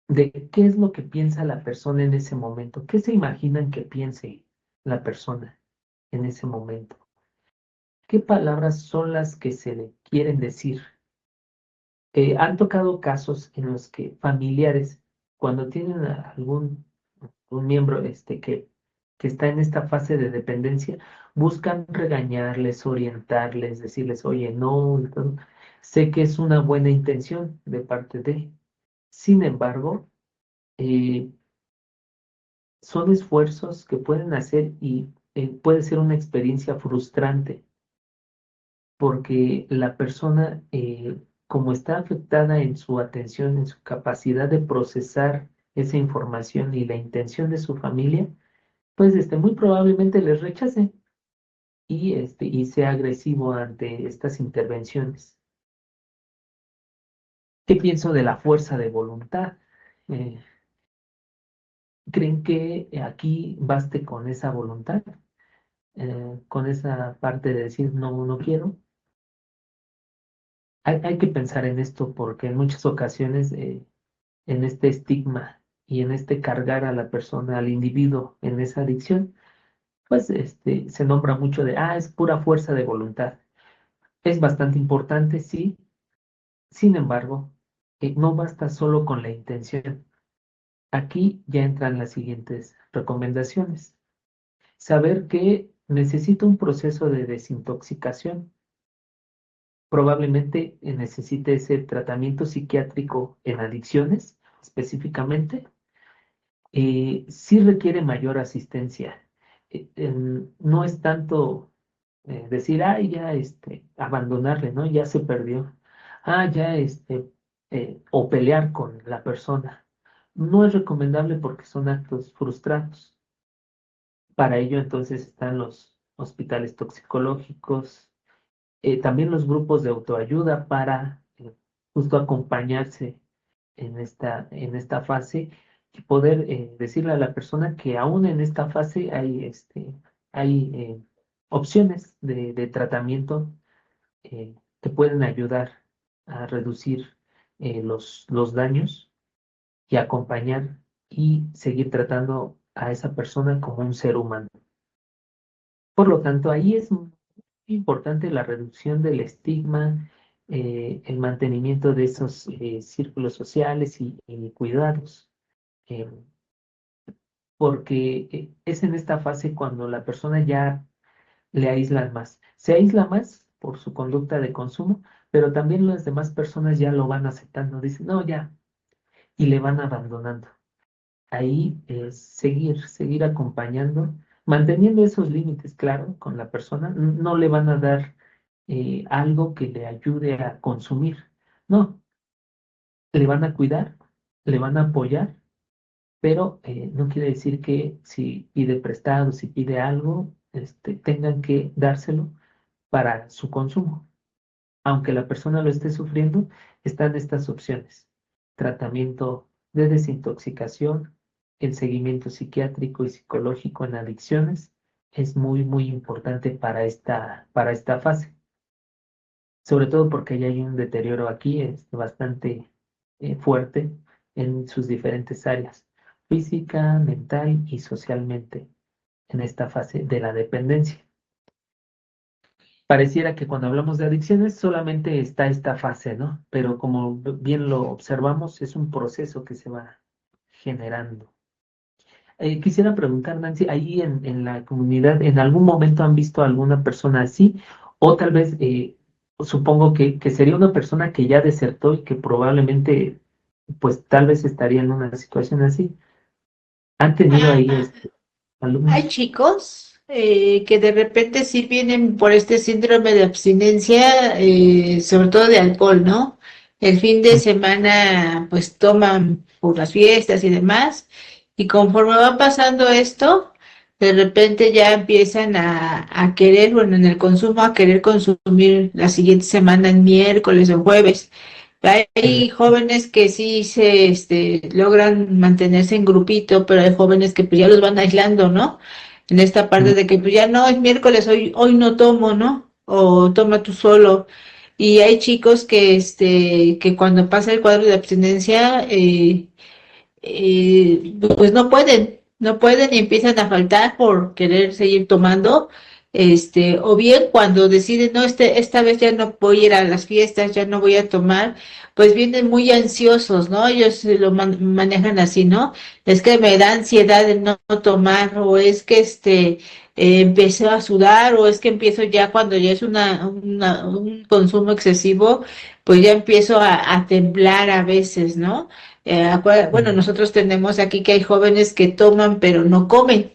de qué es lo que piensa la persona en ese momento, qué se imaginan que piense la persona en ese momento. ¿Qué palabras son las que se le quieren decir? Han tocado casos en los que familiares, cuando tienen a algún un miembro que está en esta fase de dependencia, buscan regañarles, orientarles, decirles, oye, no, y todo. Sé que es una buena intención de parte de. Sin embargo, eh, son esfuerzos que pueden hacer y puede ser una experiencia frustrante porque la persona, como está afectada en su atención, en su capacidad de procesar esa información y la intención de su familia, pues muy probablemente les rechace y sea agresivo ante estas intervenciones. ¿Qué pienso de la fuerza de voluntad? Eh, ¿Creen que aquí baste con esa voluntad? Con esa parte de decir no, no quiero. Hay que pensar en esto porque en muchas ocasiones en este estigma y en este cargar a la persona, al individuo en esa adicción, pues se nombra mucho de, es pura fuerza de voluntad. Es bastante importante, sí, sin embargo, no basta solo con la intención. Aquí ya entran las siguientes recomendaciones. Saber que necesita un proceso de desintoxicación. Probablemente necesite ese tratamiento psiquiátrico en adicciones específicamente. Sí requiere mayor asistencia. No es tanto decir, ya abandonarle, ¿no? Ya se perdió. Ya o pelear con la persona. No es recomendable porque son actos frustrados. Para ello, entonces, están los hospitales toxicológicos, también los grupos de autoayuda para justo acompañarse en esta fase y poder decirle a la persona que aún en esta fase hay opciones de tratamiento que pueden ayudar a reducir los daños y acompañar y seguir tratando a esa persona como un ser humano. Por lo tanto, ahí es muy importante la reducción del estigma, el mantenimiento de esos círculos sociales y cuidados, eh, porque es en esta fase cuando la persona ya le aíslan más. Se aísla más por su conducta de consumo, pero también las demás personas ya lo van aceptando, dicen, no, ya, y le van abandonando. Ahí es seguir acompañando, manteniendo esos límites, claro, con la persona. No le van a dar algo que le ayude a consumir. No, le van a cuidar, le van a apoyar, pero no quiere decir que si pide prestado, si pide algo, tengan que dárselo para su consumo. Aunque la persona lo esté sufriendo, están estas opciones. Tratamiento de desintoxicación, el seguimiento psiquiátrico y psicológico en adicciones, es muy, muy importante para esta fase, sobre todo porque ya hay un deterioro aquí bastante fuerte en sus diferentes áreas, física, mental y socialmente, en esta fase de la dependencia. Pareciera que cuando hablamos de adicciones solamente está esta fase, ¿no? Pero como bien lo observamos, es un proceso que se va generando. Quisiera preguntar, Nancy, ahí en la comunidad, ¿en algún momento han visto a alguna persona así? O tal vez, supongo que sería una persona que ya desertó y que probablemente, pues tal vez estaría en una situación así. ¿Han tenido ahí Ah, hay alumnos? chicos que de repente sí vienen por este síndrome de abstinencia, sobre todo de alcohol, ¿no? El fin de Mm, semana pues toman por las fiestas y demás, y conforme va pasando esto, de repente ya empiezan a querer, bueno, en el consumo, a querer consumir la siguiente semana, en miércoles o jueves. Hay jóvenes que sí logran mantenerse en grupito, pero hay jóvenes que pues ya los van aislando, ¿no? En esta parte mm, de que pues ya no es miércoles, hoy no tomo, ¿no? O toma tú solo. Y hay chicos que cuando pasa el cuadro de abstinencia, pues no pueden y empiezan a faltar por querer seguir tomando, o bien cuando deciden, no, esta vez ya no voy a ir a las fiestas, ya no voy a tomar, pues vienen muy ansiosos, ¿no? Ellos lo manejan así, ¿no? Es que me da ansiedad de no tomar, o es que empecé a sudar, o es que empiezo ya cuando ya es un consumo excesivo, pues ya empiezo a temblar a veces, ¿no? Bueno, mm, nosotros tenemos aquí que hay jóvenes que toman pero no comen,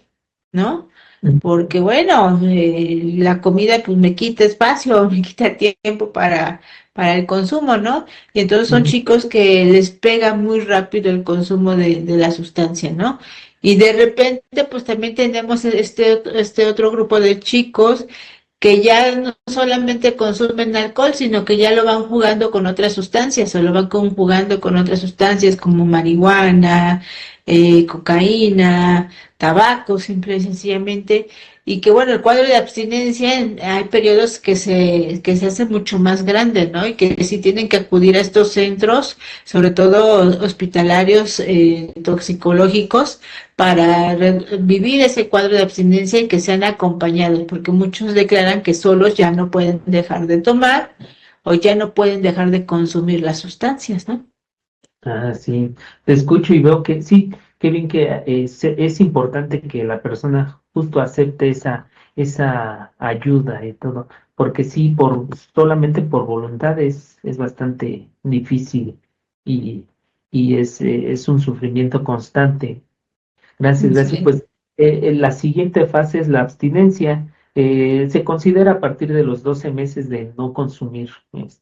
¿no? mm, Porque bueno, la comida pues me quita espacio, me quita tiempo para el consumo, ¿no? Y entonces son mm, chicos que les pega muy rápido el consumo de la sustancia, ¿no? Y de repente pues también tenemos este otro grupo de chicos que ya no solamente consumen alcohol, sino que ya lo van jugando con otras sustancias, o lo van conjugando con otras sustancias como marihuana, cocaína, tabaco, simple y sencillamente, y que bueno, el cuadro de abstinencia, hay periodos que se hace mucho más grande, ¿no? Y que sí tienen que acudir a estos centros, sobre todo hospitalarios, toxicológicos, para vivir ese cuadro de abstinencia y que sean acompañados, porque muchos declaran que solos ya no pueden dejar de tomar o ya no pueden dejar de consumir las sustancias, ¿no? Ah, sí, te escucho y veo que sí, qué bien que es importante que la persona justo acepte esa ayuda y todo, porque sí, solamente por voluntad es bastante difícil y, y es un sufrimiento constante. Gracias, gracias. Sí. Pues la siguiente fase es la abstinencia. Se considera a partir de los 12 meses de no consumir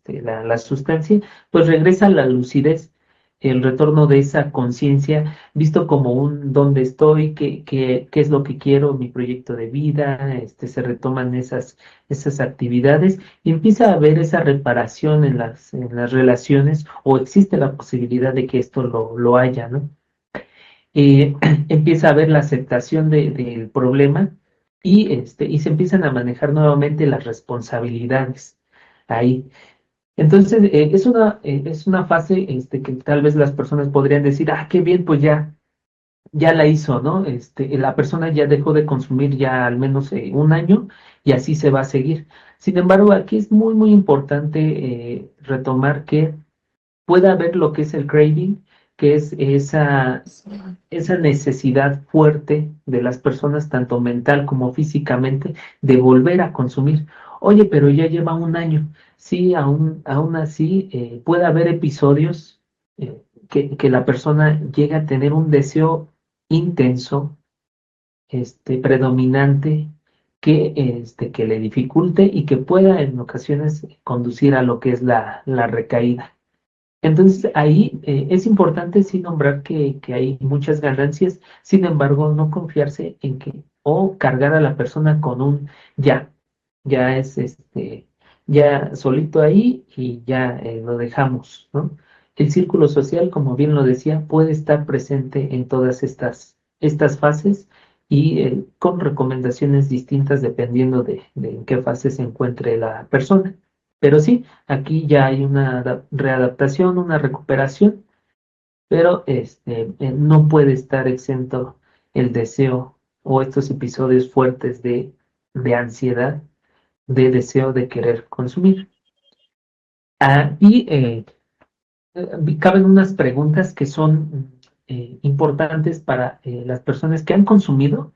la sustancia, pues regresa la lucidez, el retorno de esa conciencia, visto como un dónde estoy, qué es lo que quiero, mi proyecto de vida, se retoman esas actividades y empieza a haber esa reparación en las relaciones o existe la posibilidad de que esto lo haya, ¿no? Empieza a haber la aceptación del problema y se empiezan a manejar nuevamente las responsabilidades ahí. Entonces, es una fase que tal vez las personas podrían decir, ah, qué bien, pues ya la hizo, ¿no? La persona ya dejó de consumir ya al menos un año y así se va a seguir. Sin embargo, aquí es muy, muy importante retomar que puede haber lo que es el craving, que es esa necesidad fuerte de las personas, tanto mental como físicamente, de volver a consumir. Oye, pero ya lleva un año. Sí, aún así puede haber episodios que la persona llega a tener un deseo intenso, predominante, que le dificulte y que pueda en ocasiones conducir a lo que es la recaída. Entonces ahí es importante sí nombrar que hay muchas ganancias, sin embargo no confiarse en que o cargar a la persona con un ya, ya es ya solito ahí y ya lo dejamos, ¿no? El círculo social, como bien lo decía, puede estar presente en todas estas fases y con recomendaciones distintas dependiendo de en qué fase se encuentre la persona. Pero sí, aquí ya hay una readaptación, una recuperación, pero no puede estar exento el deseo o estos episodios fuertes de ansiedad, de deseo de querer consumir. Caben unas preguntas que son importantes para las personas que han consumido,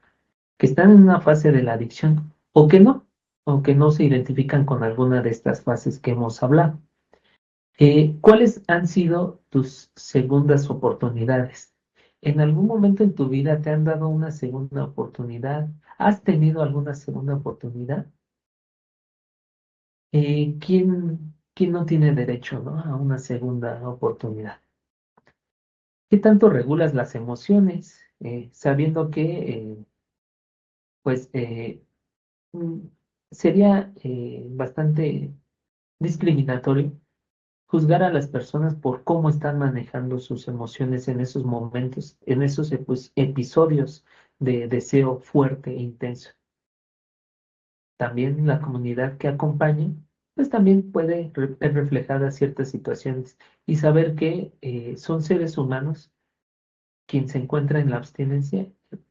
que están en una fase de la adicción o que no se identifican con alguna de estas fases que hemos hablado. ¿Cuáles han sido tus segundas oportunidades? ¿En algún momento en tu vida te han dado una segunda oportunidad? ¿Has tenido alguna segunda oportunidad? ¿Quién no tiene derecho, ¿no?, a una segunda oportunidad? ¿Qué tanto regulas las emociones, sabiendo que pues mm, sería bastante discriminatorio juzgar a las personas por cómo están manejando sus emociones en esos momentos, en esos episodios de deseo fuerte e intenso? También la comunidad que acompaña, pues también puede ver reflejadas ciertas situaciones y saber que son seres humanos quien se encuentra en la abstinencia,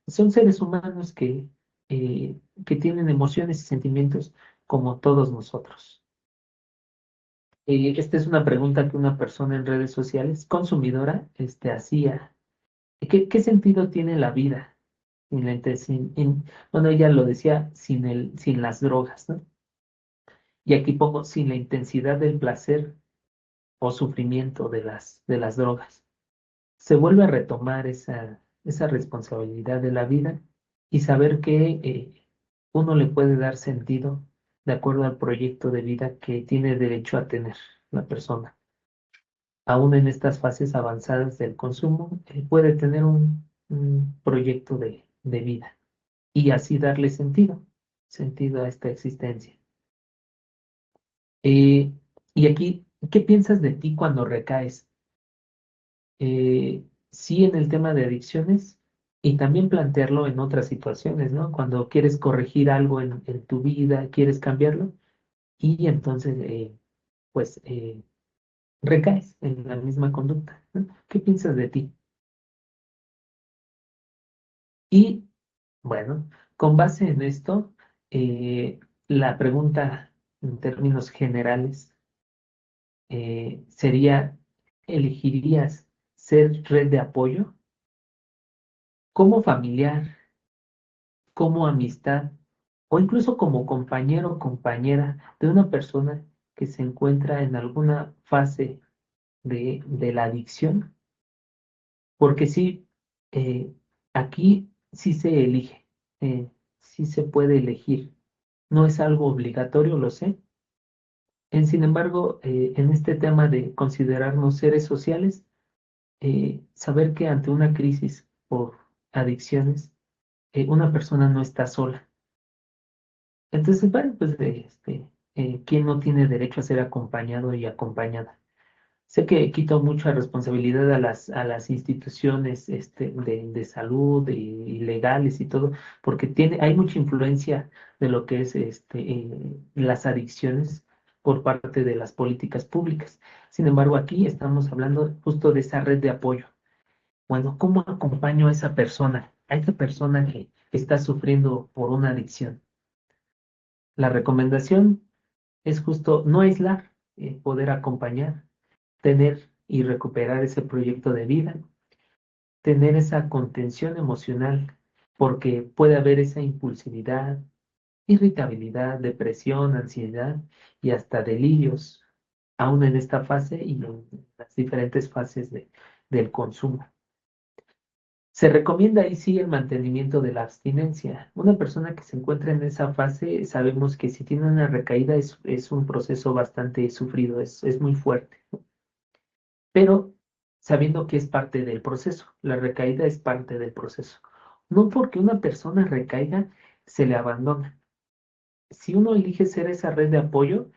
son seres humanos que tienen emociones y sentimientos como todos nosotros. Esta es una pregunta que una persona en redes sociales, consumidora, hacía. ¿Qué sentido tiene la vida sin bueno, ella lo decía, sin las drogas, ¿no? Y aquí pongo sin la intensidad del placer o sufrimiento de las drogas. Se vuelve a retomar esa responsabilidad de la vida y saber que uno le puede dar sentido de acuerdo al proyecto de vida que tiene derecho a tener la persona. Aún en estas fases avanzadas del consumo, puede tener un proyecto de vida y así darle sentido a esta existencia. Eh, y aquí, ¿qué piensas de ti cuando recaes? Sí, en el tema de adicciones y también plantearlo en otras situaciones, ¿no? Cuando quieres corregir algo en tu vida, quieres cambiarlo y entonces, pues, recaes en la misma conducta, ¿no? ¿Qué piensas de ti? Y bueno, con base en esto, la pregunta en términos generales sería, ¿elegirías ser red de apoyo como familiar, como amistad o incluso como compañero o compañera de una persona que se encuentra en alguna fase de la adicción? Porque sí, eh, aquí sí se elige, sí se puede elegir. No es algo obligatorio, lo sé. Sin embargo, en este tema de considerarnos seres sociales, saber que ante una crisis por adicciones, una persona no está sola. Entonces, bueno, pues ¿quién no tiene derecho a ser acompañado y acompañada? Sé que quito mucha responsabilidad a las instituciones de salud y legales y todo, porque hay mucha influencia de lo que es las adicciones por parte de las políticas públicas. Sin embargo, aquí estamos hablando justo de esa red de apoyo. Bueno, ¿cómo acompaño a esa persona que está sufriendo por una adicción? La recomendación es justo no aislar, poder acompañar, tener y recuperar ese proyecto de vida, tener esa contención emocional, porque puede haber esa impulsividad, irritabilidad, depresión, ansiedad y hasta delirios, aún en esta fase y en las diferentes fases del consumo. Se recomienda ahí sí el mantenimiento de la abstinencia. Una persona que se encuentra en esa fase, sabemos que si tiene una recaída es un proceso bastante sufrido, es muy fuerte, pero sabiendo que es parte del proceso, la recaída es parte del proceso. No porque una persona recaiga, se le abandona. Si uno elige ser esa red de apoyo,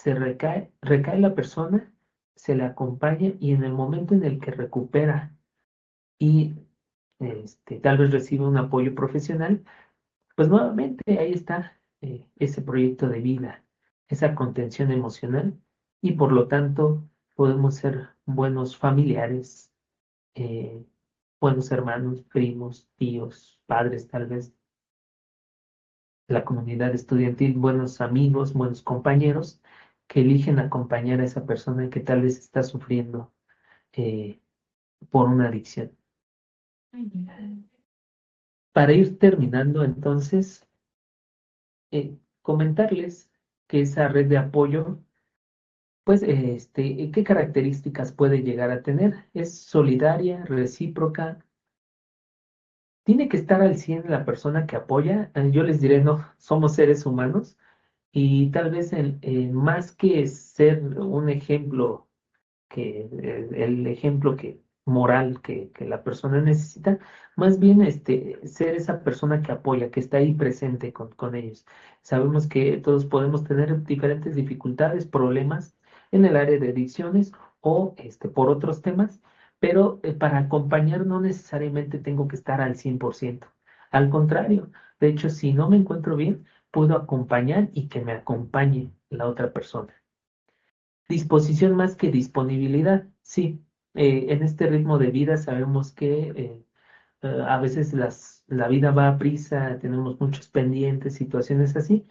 recae la persona, se le acompaña y en el momento en el que recupera y tal vez recibe un apoyo profesional, pues nuevamente ahí está ese proyecto de vida, esa contención emocional y por lo tanto podemos ser buenos familiares, eh, buenos hermanos, primos, tíos, padres tal vez, la comunidad estudiantil, buenos amigos, buenos compañeros que eligen acompañar a esa persona que tal vez está sufriendo eh, por una adicción. Para ir terminando entonces, comentarles que esa red de apoyo, pues, ¿qué características puede llegar a tener? Es solidaria, recíproca, tiene que estar al 100 la persona que apoya. Yo les diré, no, somos seres humanos y tal vez más que ser un ejemplo que el ejemplo que moral que la persona necesita, más bien ser esa persona que apoya, que está ahí presente con ellos. Sabemos que todos podemos tener diferentes dificultades, problemas en el área de adicciones o por otros temas, pero para acompañar no necesariamente tengo que estar al 100%. Al contrario, de hecho, si no me encuentro bien, puedo acompañar y que me acompañe la otra persona. Disposición más que disponibilidad, sí. En este ritmo de vida sabemos que a veces la vida va a prisa, tenemos muchos pendientes, situaciones así,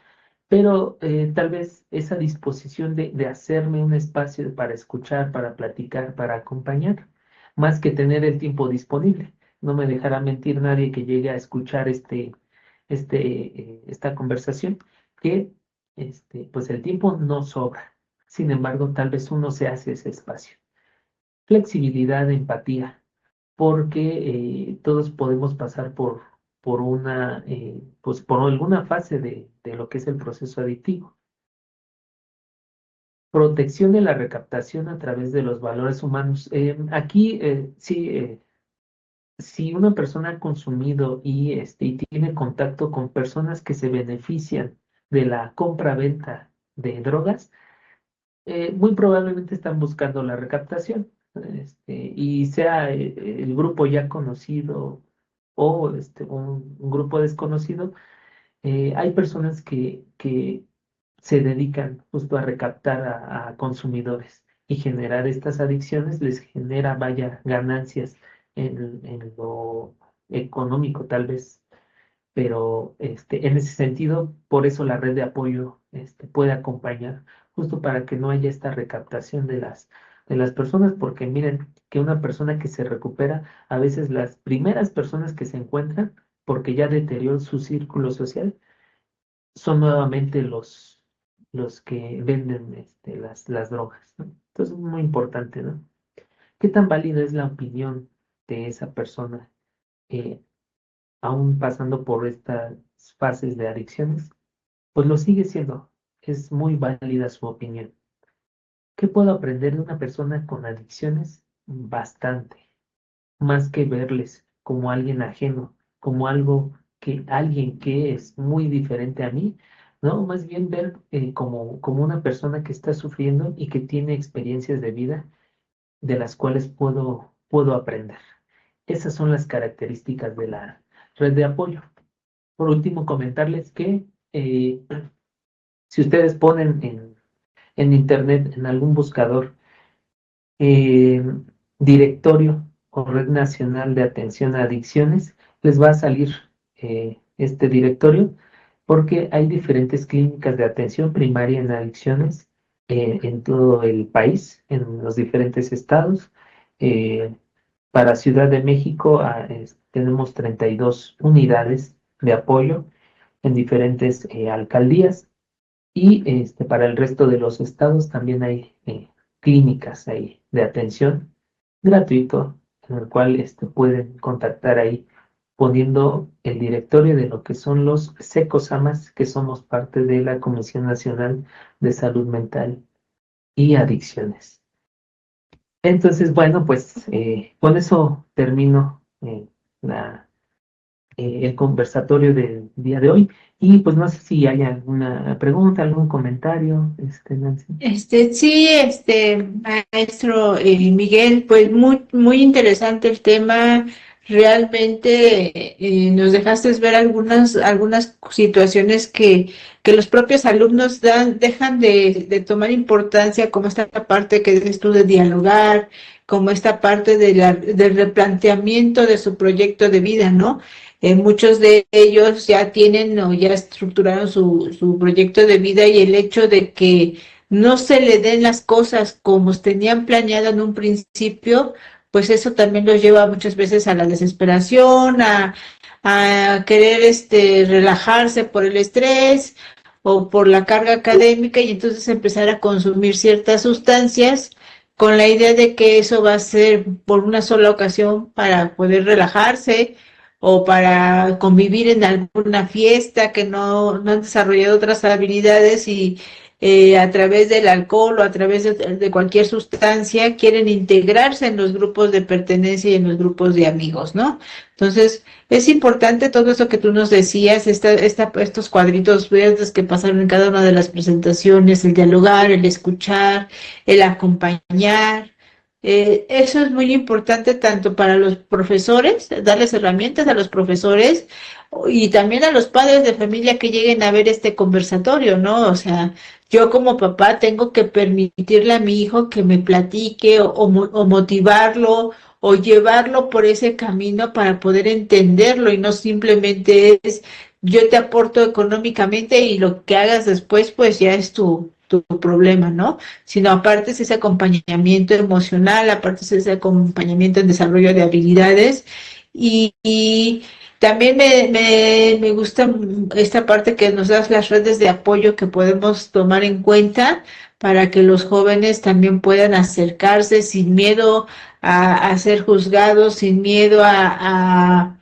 pero tal vez esa disposición de hacerme un espacio para escuchar, para platicar, para acompañar, más que tener el tiempo disponible. No me dejará mentir nadie que llegue a escuchar esta conversación, que pues el tiempo no sobra. Sin embargo, tal vez uno se hace ese espacio. Flexibilidad, empatía, porque todos podemos pasar pues por alguna fase de lo que es el proceso adictivo. Protección de la recaptación a través de los valores humanos. Aquí, sí, si una persona ha consumido y tiene contacto con personas que se benefician de la compra-venta de drogas, muy probablemente están buscando la recaptación, y sea el grupo ya conocido o un grupo desconocido, hay personas que se dedican justo a recaptar a consumidores y generar estas adicciones les genera, vaya, ganancias en lo económico tal vez, pero en ese sentido, por eso la red de apoyo puede acompañar, justo para que no haya esta recaptación de las personas, porque miren que una persona que se recupera, a veces las primeras personas que se encuentran, porque ya deterioró su círculo social, son nuevamente los que venden las drogas, ¿no? Entonces es muy importante, ¿no? ¿Qué tan válida es la opinión de esa persona? eh, Aún pasando por estas fases de adicciones, pues lo sigue siendo. Es muy válida su opinión. ¿Qué puedo aprender de una persona con adicciones? Bastante. Más que verles como alguien ajeno, como alguien que es muy diferente a mí, ¿no? Más bien ver como una persona que está sufriendo y que tiene experiencias de vida de las cuales puedo aprender. Esas son las características de la red de apoyo. Por último, comentarles que eh, si ustedes ponen en internet, en algún buscador, eh, directorio o Red Nacional de Atención a Adicciones, les va a salir este directorio porque hay diferentes clínicas de atención primaria en adicciones en todo el país, en los diferentes estados. Eh, para Ciudad de México tenemos 32 unidades de apoyo en diferentes alcaldías y para el resto de los estados también hay clínicas ahí de atención gratuito en el cual pueden contactar ahí poniendo el directorio de lo que son los SECOSAMAS, que somos parte de la Comisión Nacional de Salud Mental y Adicciones. Entonces, bueno, pues con eso termino el conversatorio del día de hoy. Y pues no sé si hay alguna pregunta, algún comentario, Nancy. Sí, maestro Miguel, pues muy, muy interesante el tema. realmente nos dejaste ver algunas situaciones que los propios alumnos dejan de tomar importancia, como esta parte que dices tú de dialogar, como esta parte del replanteamiento de su proyecto de vida, ¿no? Muchos de ellos ya tienen o ya estructuraron su proyecto de vida, y el hecho de que no se le den las cosas como tenían planeado en un principio, pues eso también los lleva muchas veces a la desesperación, a querer relajarse por el estrés o por la carga académica, y entonces empezar a consumir ciertas sustancias con la idea de que eso va a ser por una sola ocasión para poder relajarse o para convivir en alguna fiesta, que no han desarrollado otras habilidades, y a través del alcohol o a través de cualquier sustancia quieren integrarse en los grupos de pertenencia y en los grupos de amigos, ¿no? Entonces, es importante todo eso que tú nos decías, estos cuadritos verdes que pasaron en cada una de las presentaciones, el dialogar, el escuchar, el acompañar. Eso es muy importante tanto para los profesores, darles herramientas a los profesores, y también a los padres de familia que lleguen a ver este conversatorio, ¿no? O sea, yo como papá tengo que permitirle a mi hijo que me platique, o motivarlo o llevarlo por ese camino para poder entenderlo, y no simplemente es yo te aporto económicamente y lo que hagas después pues ya es tu problema, ¿no? Sino aparte es ese acompañamiento emocional, aparte es ese acompañamiento en desarrollo de habilidades, y también me gusta esta parte que nos das, las redes de apoyo que podemos tomar en cuenta para que los jóvenes también puedan acercarse sin miedo a ser juzgados, sin miedo a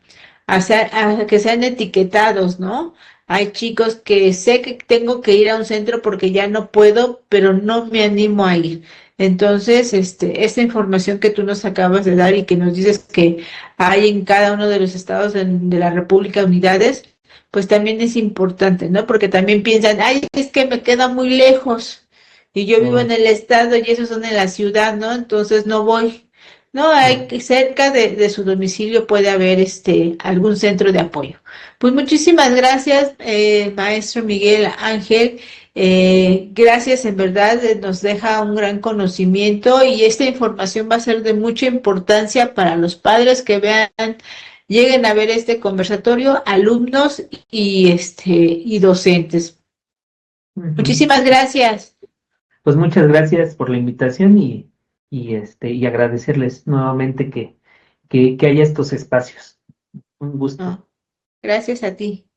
que sean etiquetados, ¿no? Hay chicos que sé que tengo que ir a un centro porque ya no puedo, pero no me animo a ir. Entonces, esta información que tú nos acabas de dar y que nos dices que hay en cada uno de los estados de la República unidades, pues también es importante, ¿no? Porque también piensan, ay, es que me queda muy lejos y yo vivo en el estado y esos son en la ciudad, ¿no? Entonces no voy. No, hay que cerca de su domicilio puede haber algún centro de apoyo. Pues muchísimas gracias, maestro Miguel Ángel. Gracias, en verdad, nos deja un gran conocimiento, y esta información va a ser de mucha importancia para los padres que vean, lleguen a ver este conversatorio, alumnos y docentes. Muchísimas gracias. Pues muchas gracias por la invitación y agradecerles nuevamente que haya estos espacios. Un gusto. No, gracias a ti.